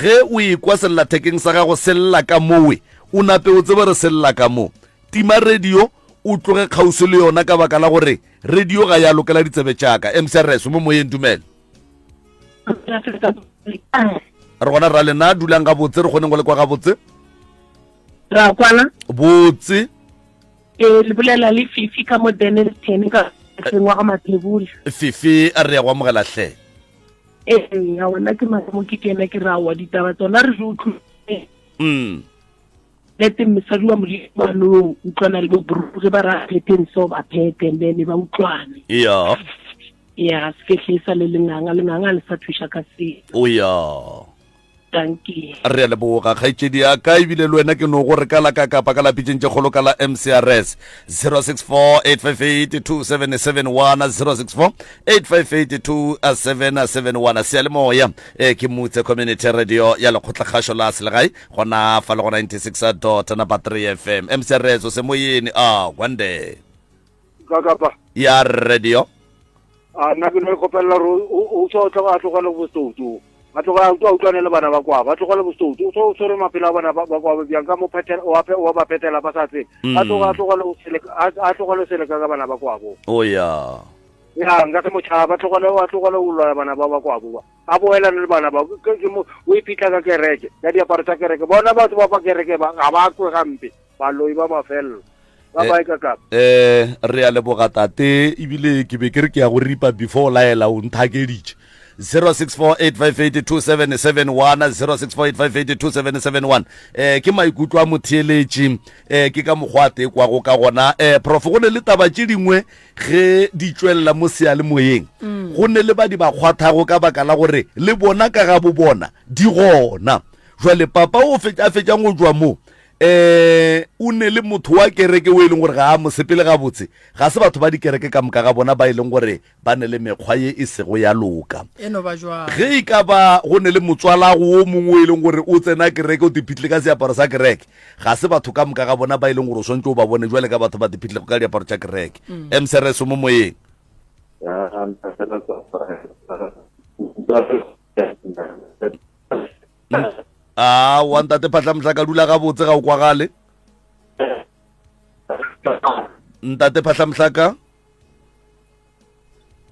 ge o ekwa sellathekeng sa gago sella ka mowe o nape o tsebe re sella ka mo tima radio o tloge kgauso le yona ka baka la gore radio ga ya lokela ditsebe tšaka mcrs mo moyeng dumela re gona ra lena dulang ga botse re kgoneng go le kwa ga botse ra kwana botse le bolela le Fifi ka mo Denelton ka sengwa ga Mathebula Fifi a re ya go amogela hle ya wona ke mo ke kena ke ra wa ditaba tsona re zo tlho lete msadi wa molimo utlwana le bobru ge ba ra phetenso ba phete then ba utlwane ya sikehlisa le lenganga le sa thusha ka se tanki re ya leboga kgaitsedi ya ka ebile le wena ke no go re kala ka kapa ka lapitseng tše kgolo ka la mcrs 064-858-2771 064-858-2771 sealemoya ke motse community radio ya lekgotlakgašo la selegae gona fa le go 96.3 fm mcrs o se moyeni kwande kakapa ya radio nna ke no ikgopelela o tsotlha a tlogele bostoutu a utlwanele bana ba kwa ba tlogele bostoutu o tshwere maphelo a bana ba kwa bjang ka mo wa ba phetela ba sa tsene a tlogele seleka ka bana ba kwabo ya nka se motšhaba a tlogele o lwala bana ba kwabo a boelane le bana ba o iphitlha ka kereke ka diaparo tsa kereke bona batho ba pa kereke ga ba kwe gampe baloi ba mafelelo re ya leboga tate ebile ke be ke re ke ya go ripa before laela o nthakeditše 064-858-2771 064-858-2771 ke maikutlo a motheeletše ke ka mokgwa te kwago ka gona prof go ne le taba tše dingwe ge di tšwelela mo sealemoyeng go ne le ba di ba kgwathago ka baka la gore le bona ka ga bo bona di gona jwale papa o a fetšang go jwa mo o ne le motho wa kereke o e leng gore ga a mosepele ga botse ga se batho ba dikereke ka moka ga bona ba e leng gore ba ne le mekgwa ye e sego ya loka ge e ka ba go ne le motswalago o mongwe o e leng gore o tsena kereke o diphitlhe ka seaparo sa kereke ga se batho ka moka ga bona ba e leng gore o swantse o ba bone jwale ka batho ba diphitlhe ka diaparo tša kereke mcrs mo moyeng wa ntate phatla motlaka dula ga botse ga o kwa gale ntate phatla motlaka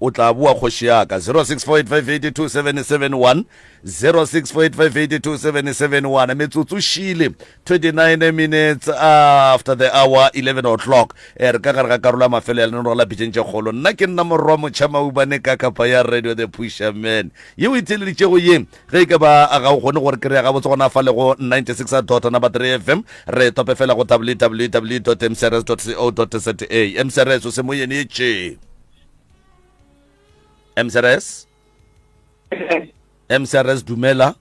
o tla bua kgoši yaka 064-858-2771 064-858-2771 metsotso šile 29 minutes after the hour 11 o'clock re ka gare ga karola mafelo ya lenoro la pitšeng tše kgolo nna ke nna morwa motšhamaubane ka kapa ya radio the pusherman ye o itheleditšego ye ge e ka ba ga o kgone gore kry-a ga botse gona fa le go 96.3 fm re tope fela go www.mcrs.co.za mcrs o se moyene etše mcrs mcrs dumela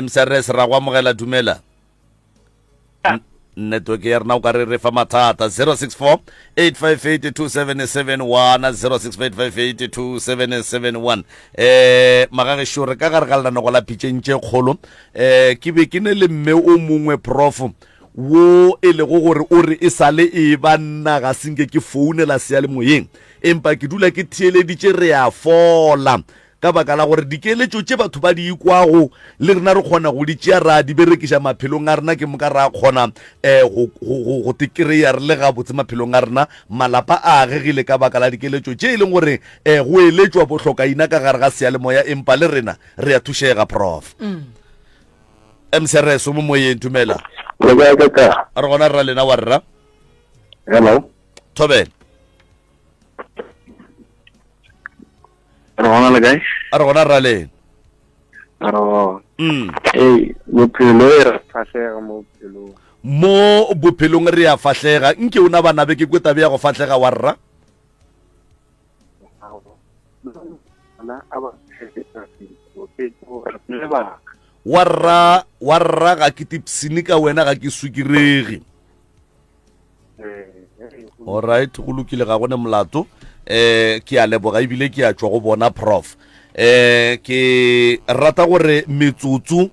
mcrs ra go amogela dumela network ya rena o ka re fa mathata 064-858-2771 064-858-2771 magagešo re ka gare ga lenano go la pitšeng tše kgolo ke be ke ne le mme o mongwe prof wo e lego gore o re e sale e ba nna ga senke ke founela sealemoyeng empa ke dula ke theeleditše re a fola ka baka la gore dikeletšo tše batho ba di ikwago le rena re kgona go di tšea ra di berekiša maphelong a rena ke moka ra kgona go tekry-a re le gabotse maphelong a rena malapa a agegile ka baka la dikeletšo tše e leng gore go eletšwa bohlokaina ka gare ga sealemoya empa le rena re a thušega prof mcrs mo moyeng tumela re gona rra lena wa rra hello thobela re gona le kae re gona rra lena bophelo e re fahlega mo bophelong re a fahlega nke o na bana be ke kweta be ya go fahlega wa rra wa rra ga ke tipsini ka wena ga ke sukirege alright go lokile ga gone molato ke a leboga ebile ke a tswa go bona prof ke rata gore metsotso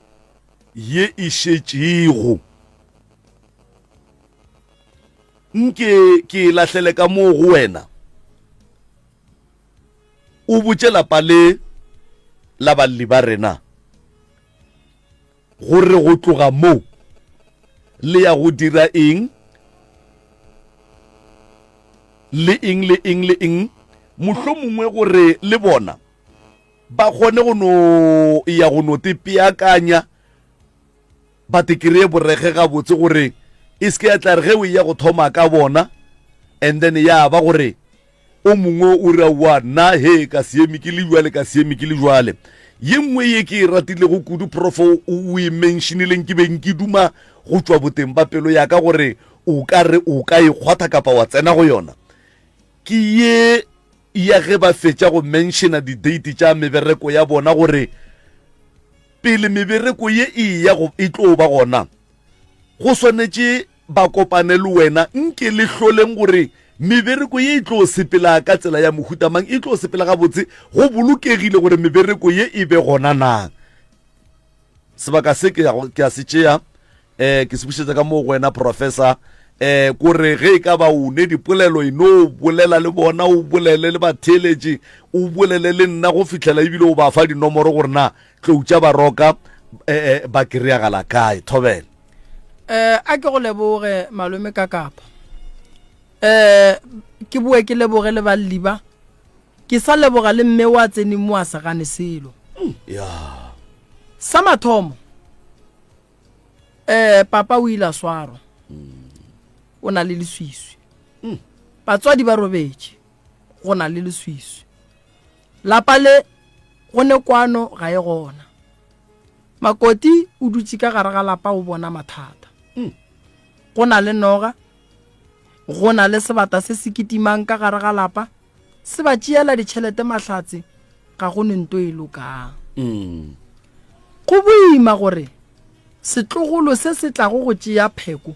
ye e šetšego nke ke lahlele ka moo go wena o botse lapa le la balli ba rena gore go tloga moo le ya go dira eng le eng mohlomongwe gore le bona ba kgone go no ya go no tepeakanya ba te kry-e borege ga botse gore e se ke ya tla re ge o ya go thoma ka bona and then ya ba gore o mongwe o ra wa na he ka siemi ke le jwale ka siemi ke le jwale ye nngwe ye ke ratile go kudu prof o e mentionileng ke beng ke duma go tswa boteng ba pelo ya ka gore o ka re o ka e kgwatha kapa wa tsena go yona ke ye ya ge ba fetša go mentiona di-date tša mebereko ya bona gore pele mebereko ye e ya go e tlo ba gona go swanetše ba kopane le wena nke le hloleng gore mebereko ye e tlo sepela ka tsela ya mohutamang e tlo sepela ga botse go bolokegile gore mebereko ye e be gona na sebaka se ke a se tšea ke se bušetša ka moo go wena professor kore ge e ka ba o ne dipolelo eno o bolela le bona o bolele le batheletše o bolele le nna go fitlhela ebile o ba fa dinomoro gore na tloutša baroka ba kry-agala kae thobela a ke go leboge malome ka kapa ke bue ke leboge le balliba ke sa leboga le mme wa tsene mo a sa gane selo sa mathomo papa o ile a swarwa o na le leswiswi batswadi ba robetse go na le leswiswi lapa le go ne kwano ga e gona makoti o dutse ka gare ga lapa o bona mathata go na le noga go na le sebata se se kitimang ka gare ga lapa se ba tšeela ditšhelete mahlatse ga go nento e lokang go boima gore setlogolo se se tlago go tšea pheko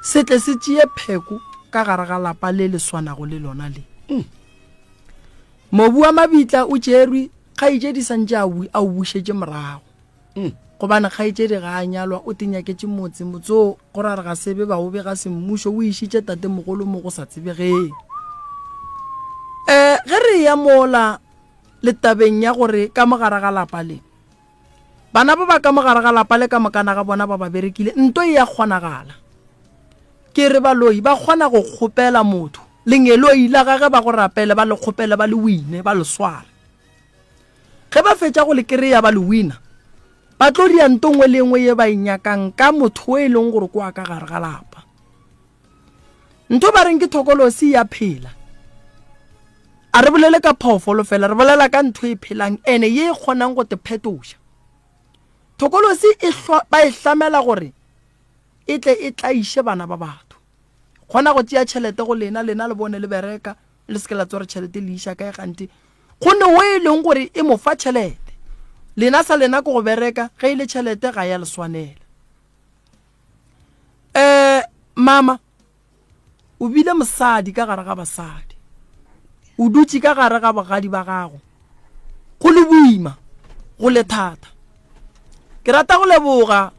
se tle se tšee pheko ka gare ga lapa le le swanago le lona le mobu wa mabitla o tšerwe kgaetšedi santše a o bušetše morago gobane kgaetšedi ga a nyalwa o tenyaketše motse o go ra re ga sebe ba o bega semmušo o išitše tate mogolo mo go sa tsebegeng ge re ya mola le tabeng ya gore ka mogare ga lapa le bana ba ba ka mogare ga lapa le ka mokana ga bona ba ba berekile nto e ya kgonagala ke re baloi ba kgona go kgopela motho lengelo ile ga ge ba go rapele ba le kgopele ba le wine ba le sware ge ba fetša go le kry-a ba le wina ba tlo dia ntongwe le ngwe ye ba inyakang ka motho e leng gore kwa ka gare ga lapa ntho ba reng ke thokolosi ya phela a re bolele ka phoofolo fela re bolela ka ntho e phelang ene ye kgonang go te phetoša thokolosi ba e hlamela gore e tle e tlaiše bana ba batho kgona go tšea tšhelete go lena le bone le bereka le se ke la tsore tšhelete le iša kae gante gonne o e leng gore e mo fa tšhelete lena sa lena ko go bereka ge ile tšhelete ga ya le swanela mama o bile mosadi ka gare ga basadi o dutse ka gare ga bogadi ba gago go le boima go le thata ke rata go leboga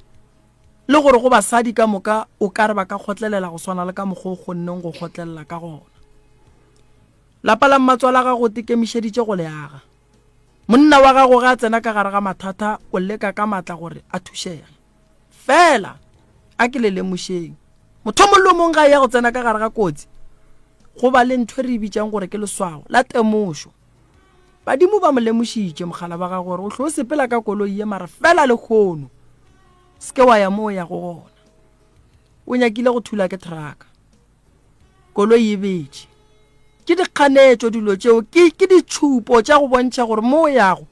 le gore go basadi ka moka o ka re ba ka kgotlelela go swana le ka mogo go nneng go kgotlelela ka gona lapa la mmatswala ga go tekemišeditše go le aga monna wa gago ga tsena ka gare ga mathata o leka ka matla gore a thušege fela a ke le lemošeng motho mollo mongwe ga ya go tsena ka gare ga kotsi go ba le ntho re bitšang gore ke leswao la temošo badimo ba mo lemošitše mogala ba ga gore o tlho o sepela ka koloi ye mara fela le kgono se wa ya mo ya go gona o nyakile go thula ke traka koloi e betše ke dikganetšo dilo tšeo ke ditšhupo tša go bontšha gore mo yago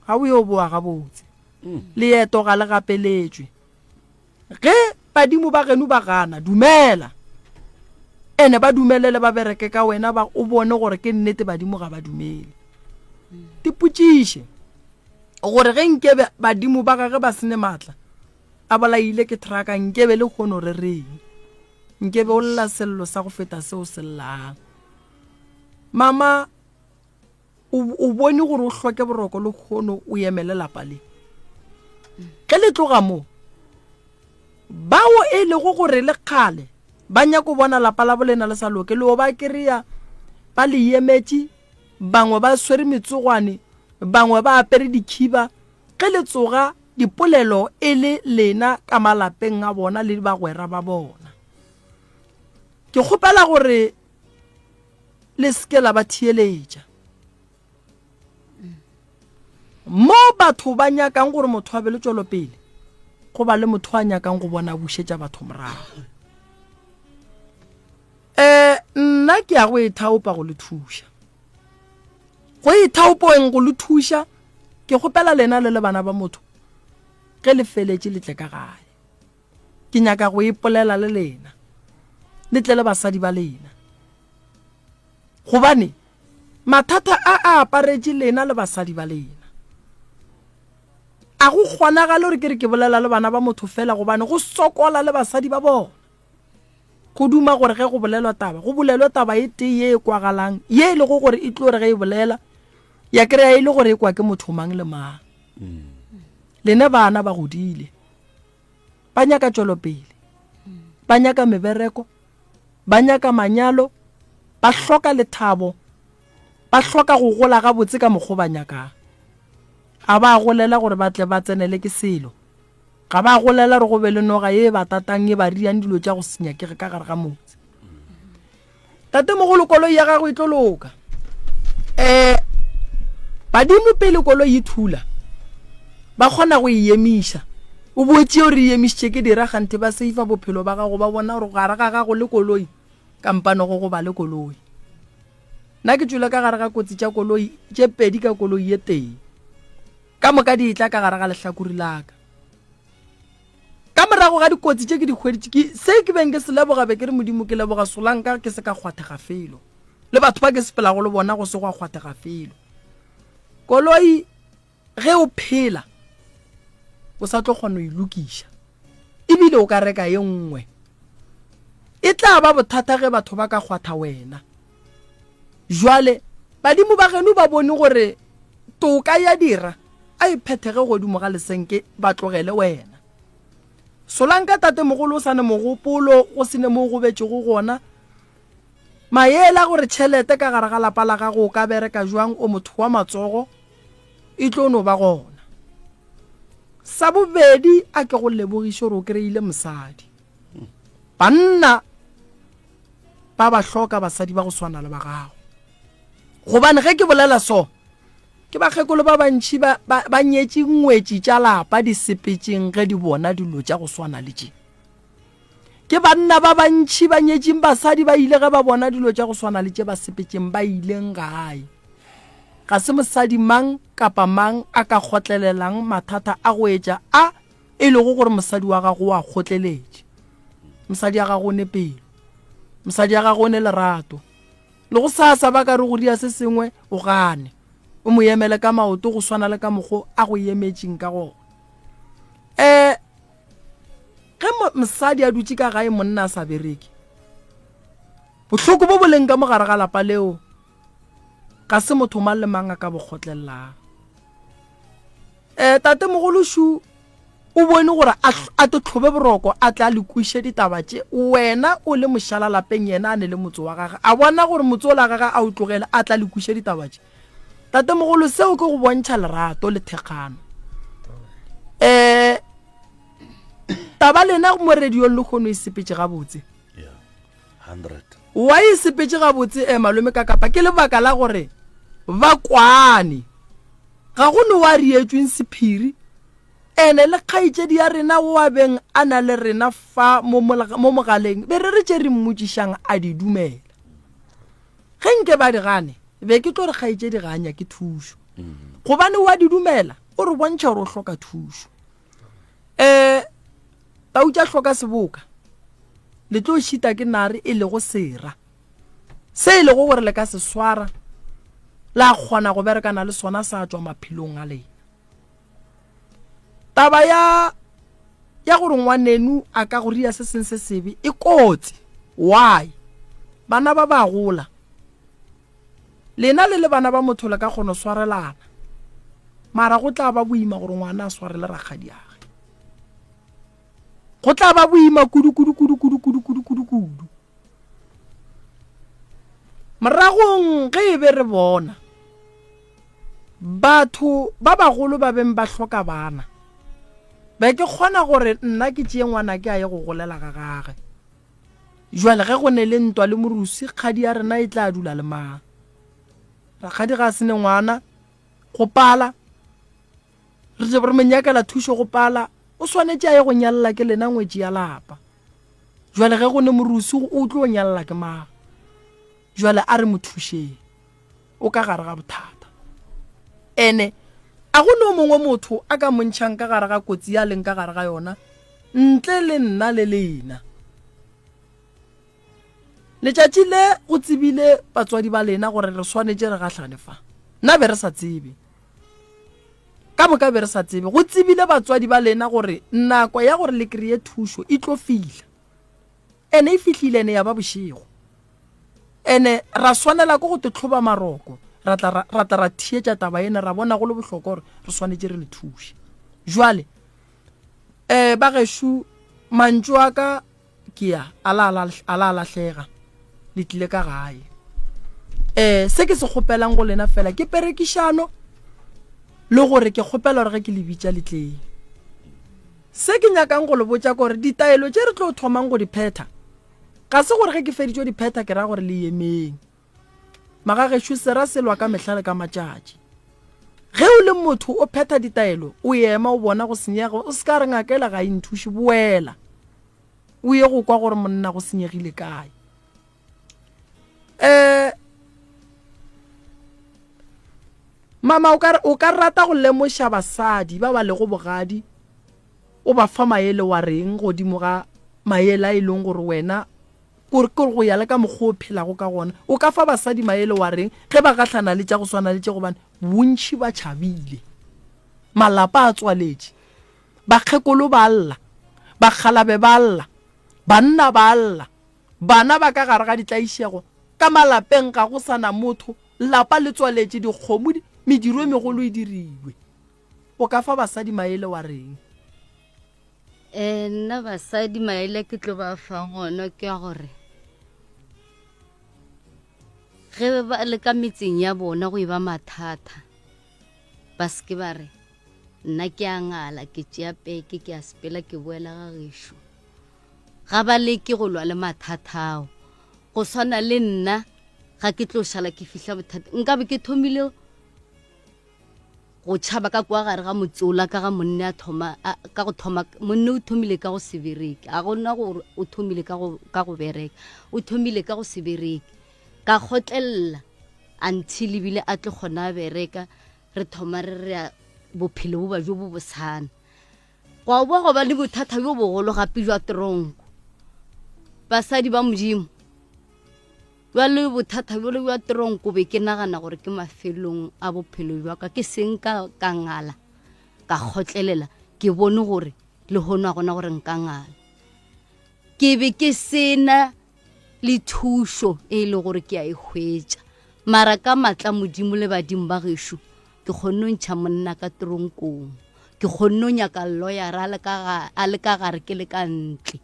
ga o yo boa ga botse leeto ga le gapeletšwe ge badimo ba geno ba gana dumela ene ba dumelele ba bereke ka wena ba o bone gore ke nnete badimo ga ba dumele dipotšiše gore ge nkebe badimo ba gage ba sene maatla a bolaile ke traka nkebe le kgono re reng nkebe o lla sello sa go feta seo se llang mama o bone gore o hloke boroko le khono o emele lapa le ke le tloga mo bao e le go gore le khale ba nya go bona lapa la bolena le sa loke le o ba keria ba le yemetsi bangwe ba swere metsogwane bangwe ba apere dikhiba ke le tsoga dipolelo e le lena ka malapeng a bona le bagwera ba bona ke kgopela gore le skela ba thieletša mo batho ba nyakang gore motho a be le tšwelo pele go ba le motho a nyakang go bona bušetša batho morago nna ke ya go ithaopa go le thuša go ithaopeng go le thuša ke kgopela lena le bana ba motho ge le feletše le tle ka gae ke nyaka go ipolela le lena le tle le basadi ba lena gobane mathata a aparetše lena le basadi ba lena a go kgonagale gore ke re ke bolela le bana ba motho fela gobane go sokola le basadi ba bona go duma gore ge go bolelwa taba go bolelwa taba e tee ye e kwagalang ye e le go gore e tlo re ge e bolela ya kry-a e le gore e kwa ke motho mang le mang lena bana ba godile ba nyaka tšwelopele ba nyaka mebereko ba nyaka manyalo ba hloka lethabo ba hloka go gola ga botse ka mokgo ba nyakang a ba golela gore ba tle ba tsenele ke selo ga ba golela re go be le noga ye ba tatang ye ba riang dilo tša go senya ke ka gare ga motse tate mogolo koloi ya gago e tlo loka badimo pele koloi e thula ba kgona go emiša o botse o re emišitše ke dira gante ba seifa bophelo ba gago ba bona gore gare ga gago le koloi kampano go ba le koloi nna ke tšwile ka gare ga kotsi tša koloi tše pedi ka koloi ye tee ka moka di tla ka gare ga lehlakuri laka ka morago ga dikotsi tše ke di hweditše se ke beng ke se leboga be ke re modimo ke leboga solanka ke se ka kgwathega felo le batho ba ke sepelago le bona go se go a kgwathega felo koloi ge o phela o sa tlo kgona go ilokiša ebile o ka reka ye nngwe e tla ba bothata ge batho ba ka kgwatha wena jwale badimo ba geno ba bone gore toka ya dira a iphethege godimo ga lesenke ba tlogele wena solanka tate mogolo o sane mogopolo go sene mo go betse go gona maela gore tšhelete ka gare ga lapa la gago o ka bereka jwang o motho wa matsogo e tlo no ba gona sa bobedi a ke go lebogiše gore o kry-ile mosadi banna ba ba hloka basadi ba go swana le ba gago gobane ge ke bolela so ke bakgekolo ba bantši ba nyetše ngwetši tša lapa di sepetšeng ge di bona dilo tša go swana le tše ke banna ba bantši ba nyetšeng basadi ba ile ge ba bona dilo tša go swana le tše ba sepetšeng ba ileng gae ga se mosadi mang kapa mang a ka kgotlelelang mathata a go etša a e le go gore mosadi wa gago wa kgotleletše mosadi ya gago ne pelo mosadi ya gago ne lerato le go sa ba ka re go dia se sengwe o gane o mo emele ka maoto go swana le ka mokgo a go emetšeng ka gona ge mosadi a dutše ka gae monna a sa bereke bohloko bo boleng ka mogare ga lapa leo ka se motho mang le mang a ka bokgotlelelang tate mogoloshu o bone gore a te tlhobe boroko a tla le kwiše ditaba tše wena o le mošala lapeng yena a ne le motse wa gage a bona gore motse o la gage a o tlogele a tla le kwiše ditaba tše tate mogolo seo ke go bontšha lerato le thekgano taba lena mo radiong le kgono e sepetše gabotse 100 wa e sepetše gabotse malome ka kapa ke lebaka la gore ba kwane ga go no wa rietsweng sephiri ene le kgaitšedi ya rena wa beng a na le rena fa mo mogaleng be re tše re mmotšišang a di dumela ge nke ba di gane be ke tlo re kgaitšedi ganya ke thušo gobane wa di dumela o re bontšha gore o hloka thušo tautša hloka seboka le tlo šita ke nare e le go sera se e le go gore le ka se swara la kgona go berekana le sona sa tšwa maphelong a lena taba ya gore ngwanenu a ka go ria se seng se sebe e kotsi why bana ba ba gola lena le bana ba motho le ka kgono swarelana mara go tla ba boima gore ngwana a swarele rakgadi age go tla ba boima kudu moragong ge e be re bona batho ba bagolo ba beng ba hloka bana ba ke kgona gore nna ke tšee ngwana ke a ye go golela ga gage jwale ge go ne le ntwa le morusi kgadi ya rena e tla dula le mang rakgadi ga se ne ngwana go pala re tse re menyakela thušo go pala o swanetse a ye go nyalla ke lena ngwetši ya lapa jwale ge go ne morusi o tlo nyalla ke mang jwale a re mothušeng o ka gare ga bothata ene a go no mongwe motho a ka montšhang ka gare ga kotsi ya leng ka gare ga yona ntle le nna le lena letšatši le go tsebile batswadi ba lena gore re swanetse re gahlane fa nna be re sa tsebe ka moka be re sa tsebe go tsebile batswadi ba lena gore nako ya gore le kreye thušo e tlo fihla ene e fihlile ene ya ba bošego ene ra swanela ko go te tlhoba maroko ra tla ra thietša taba ena ra bona go le bohlokwa gore re swanetse re le thuše jwale ba gešo mantšu a ka ke ya a la lahlega le tlile ka gae se ke se kgopelang go lena fela ke perekišano le gore ke kgopela gore ge ke le bitša letleng se ke nyakang go le botša gore ditaelo tše re tlo thomang go di phetha ga se gore ge ke feditšo di phetha ke ra gore le emeng magagešo sera selwa ka mehlale ka matšatši ge o le motho o phetha ditaelo o ema o bona go senyega o se ka re ngakela ga inthuše boela o ye go kwa gore monna go senyegile kae mama o ka rata go lemoša basadi ba ba lego bogadi o ba fa maele wa reng godimo ga maele a e leng gore wena gore go ya le ka mokgwa o phelago ka gona o ka fa basadi maele wa reng ge ba gahlana le tša go swana le tše gobane bontši ba tšhabile malapa a tswaletše bakgekolo ba lla bakgalabe ba lla banna ba lla bana ba ka gare ga ditlaišego ka malapeng ga go sana motho lapa le tswaletše dikgomo mediro e megolo e diriwe o ka fa basadi maele wa reng nna basadi maele ke tlo ba fa gona ke gore ge ba le ka metseng ya bona go e ba mathata ba seke ba re nna ke a ngala ke tšea peke ke a sepela ke boela ga gešo ga ba leke go lwa le mathata ao go swana le nna ga ke tlo šala ke fihla bothata nka be ke thomile go tšhaba ka kwa gare ga motsola ka ga monne monne o thomile ka go se bereke a gona gore o thomile ka go bereka o thomile ka go se bereke ka kgotlelela until ebile a tle kgona a bereka re thoma re re bophelo bo ba jo bo bosana go boa go ba le bothata jo bogolo gape jwa tronko basadi ba modimo ba le bothata bjole bja tronko be ke nagana gore ke mafelong a bophelo bja ka ke seng ka ngala ka kgotlelela ke bone gore le hono a gona gore nka ngala ke be ke sena le thušo e le gore ke a e hwetša mara ka matla modimo le badimo ba gešo ke kgonne go ntšha monna ka tronkong ke kgonne go nyaka lawyer a le ka gare ke le ka ntle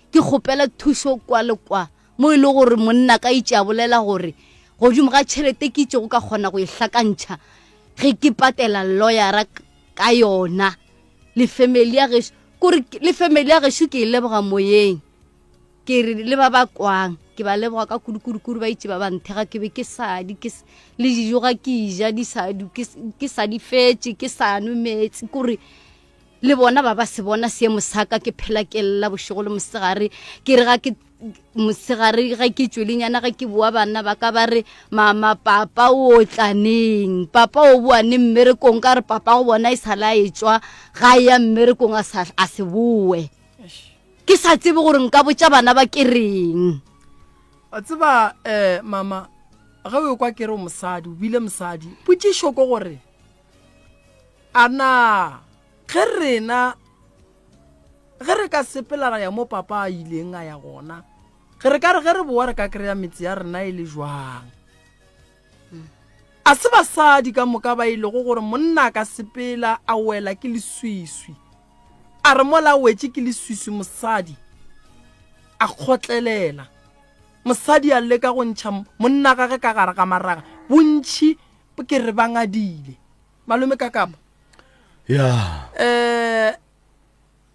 ke kgopela thušo kwa le kwa mo e le gore monna ka itše a bolela gore godimo ga tšhelete ke itše go ka kgona go e hlakantšha ge ke patela lawyera ka yona le family ya gešo ke e leboga moyeng ke re le ba ba kwang ke ba leboga ka kudu ba itše ba banthega ke be ke sadi le dijo ga ke ija di sadi ke sa di fetše ke sa nwe metsi kore le bona ba se bona seemo saka ke phela ke lla bošego le mosegare ke re ga ke mosegare ga ke tšwelenyana ga ke boa bana ba ka ba re mama papa o tlaneng papa o boane mmerekong ka re papa go bona e sala e tšwa ga ya mmerekong a se boe ke sa tsebe gore nka botša bana ba ke reng a tseba mama ga o kwa ke re mosadi o bile mosadi potšišo ko gore ana ge re ka sepela ya mo papa a ileng a ya gona ge re boa re ka kry-a metsi ya rena e le jwang a se basadi ka moka ba ile go gore monna ka sepela a wela ke leswiswi a re mola wetse ke leswiswi mosadi a khotlelela mosadi a leka go ntšha monna gage ka gare ga maraga bontši ke re bangadile malome ka kapa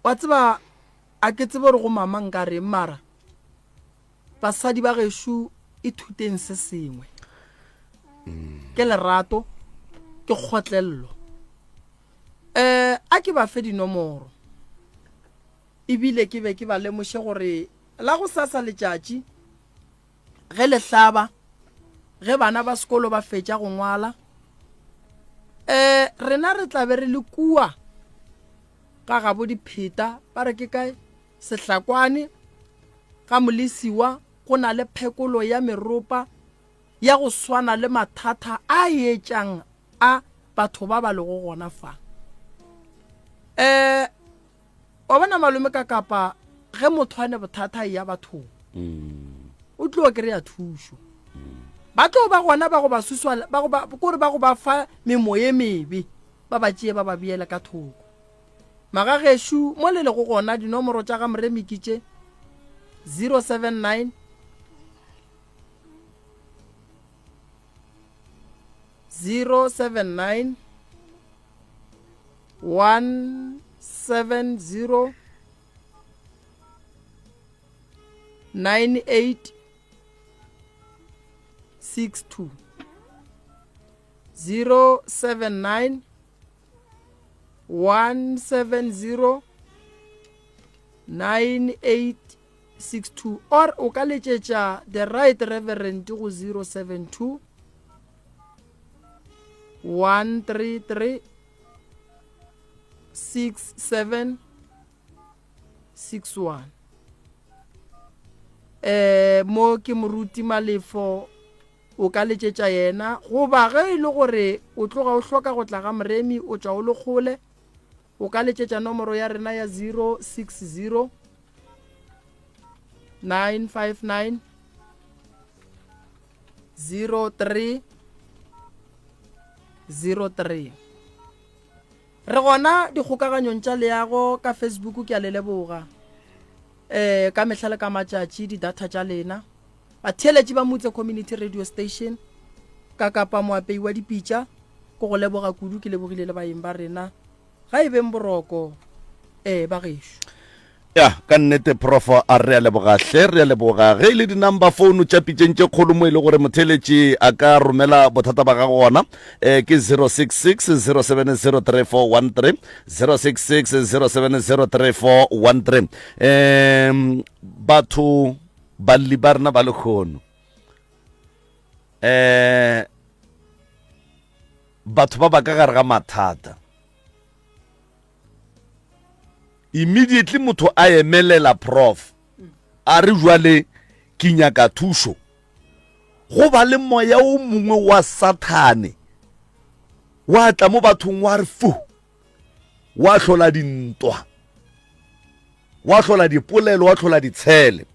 wa tseba a ke tsebe gore go mama nka re mara basadi ba gešo e thuteng se sengwe ke lerato ke kgotlello a ke ba fe dinomoro ebile ke be ke ba lemoše gore la go sasa letšatši ge le hlaba ge bana ba sekolo ba fetša go ngwala rena re tla be re le kua ka gabo dipheta ba re ke kae sehlakwane ga molisiwa go na le phekolo ya meropa ya go swana le mathata a etšang a batho ba ba lego gona fa wa bona malome ka kapa ge motho ane bothata ya batho o tlo ke re ya thušo ba tlo ba gona ba go ba suswa gore ba go ba fa memoye mebe ba ba tšee ba ba biele ka thoko maga gešo mo le lego gona dinomoro tša ga moremiki tše 079 079 170 9862 079 170 9862 or o ka letšetša the right reverend go 072 133 6761 mo ke moruti malefo o ka letšetša yena go ba ge e le gore o tloga o hloka go tla ga moremi o tšwa o le kgole o ka letšetša nomoro ya rena ya 060 959 03 03 re gona dikgokaganyong tša leago ka Facebook ke a le leboga ka mehla le ka matšatši di data tša lena batheletši ba motse community radio station ka kapa moapei wa dipitša ko go leboga kudu ke lebogile le baeng ba rena ga e beng boroko ba gešo ya ka nnete prof a re a lebogahle re a leboga ge le di-number phone tša pitšeng tše kgolo mo e le gore motheletši a ka romela bothata ba ga gona ke 066 070341 066 070341 batho balli ba rena ba lekgono batho ba ba ka gare ga mathata immediately motho a emelela prof a re jwale ke nyaka thušo go ba le moya o mongwe wa sathane wa tla mo bathong wa re fu wa hlola dintwa wa hlola dipolelo wa hlola ditshele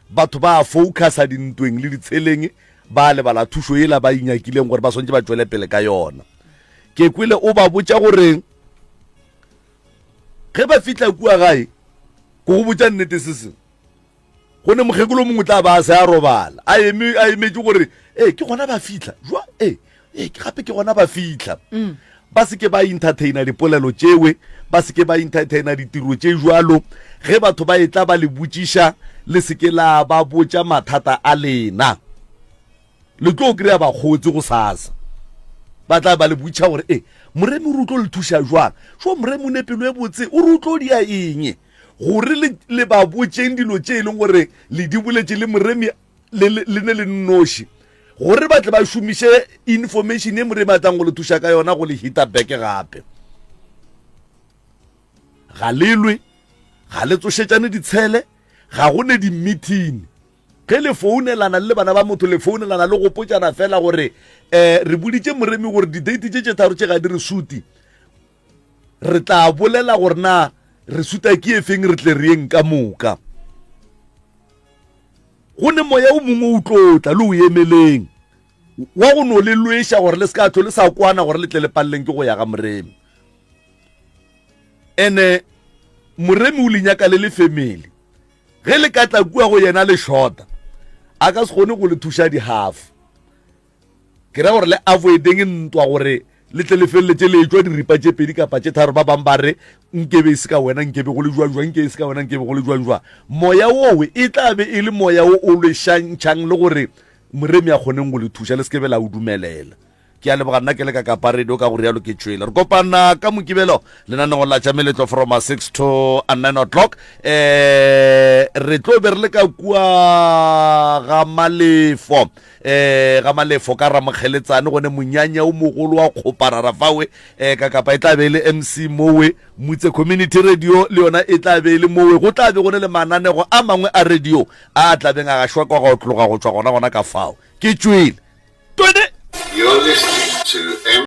batho ba focusa dintweng le ditsheleng ba le bala thušo ela ba inyakileng gore ba swantse ba tšwele pele ka yona ke kwile o ba botša gore ge ba fitla kua gae go go botša nnete se seng go ne mokgekolo mongwe tla ba se a robala a emetse gore ke gona ba fitla jwa gape ke gona ba fitla ba se ke ba entertaina dipolelo tšewe ba se ke ba entertaina ditiro tše jwalo ge batho ba etla ba le botšiša le se ke la ba botša mathata a lena le tlo kry-a ba kgotse go sasa ba tla ba le botša gore moremi o re tlo le thuša jwang so moremi o ne pelo e botse o re o tlo dia eng gore le ba botšeng dilo tše e leng gore le di boletše le moremi le ne le nnoši gore ba tle ba šomiše information e moremi a tlang go le thuša ka yona go le hita back gape ga lelwe ga le tsošetšane ditshele ga go ne di-meeting ge le founelana le bana ba motho le founelana le go potšana fela gore re boditše moremi gore di-date tše tharo tše ga di re suti re tla bolela gore na re suta ke e feng re tle re eng ka moka go ne moya o mongwe o tlotla le o emeleng wa go no le lwesha gore le ska tlo le sa kwana gore le tle le palleng ke go ya ga moremi ene moremi o lenyaka le le family ge le ka tla kua go yena le shota a ka se gone go le thusha di half ke ra gore le avoiding ntwa gore le tle le feletse le tswa di ripa tse pedi kapa tse tharo ba bang ba re nkebe se ka wena nkebe go le jwa nkebe se ka wena nkebe go le jwa moya wo e tla be e le moya wo o le shangchang le gore moremi a kgoneng go le thusha le skebe la o dumelela ke a leboga nna ke le ka kapa radio ka go rialo ke tshwela re kopana ka mokibelo lenaneo la tšameletlo from 6 to 9 o'clock re tlo be re le ka kua ga malefo ka ramokgeletsane gone monyanya o mogolo wa kgoparara fawe ka kapa e tla be le MC mowe mutse community radio le yona e tla be le mowe go tla be gone le mananego a mangwe a radio a tla beng a ga shwa kwa go tloga go tswa gona ka fao ke tshwele 20. You're listening to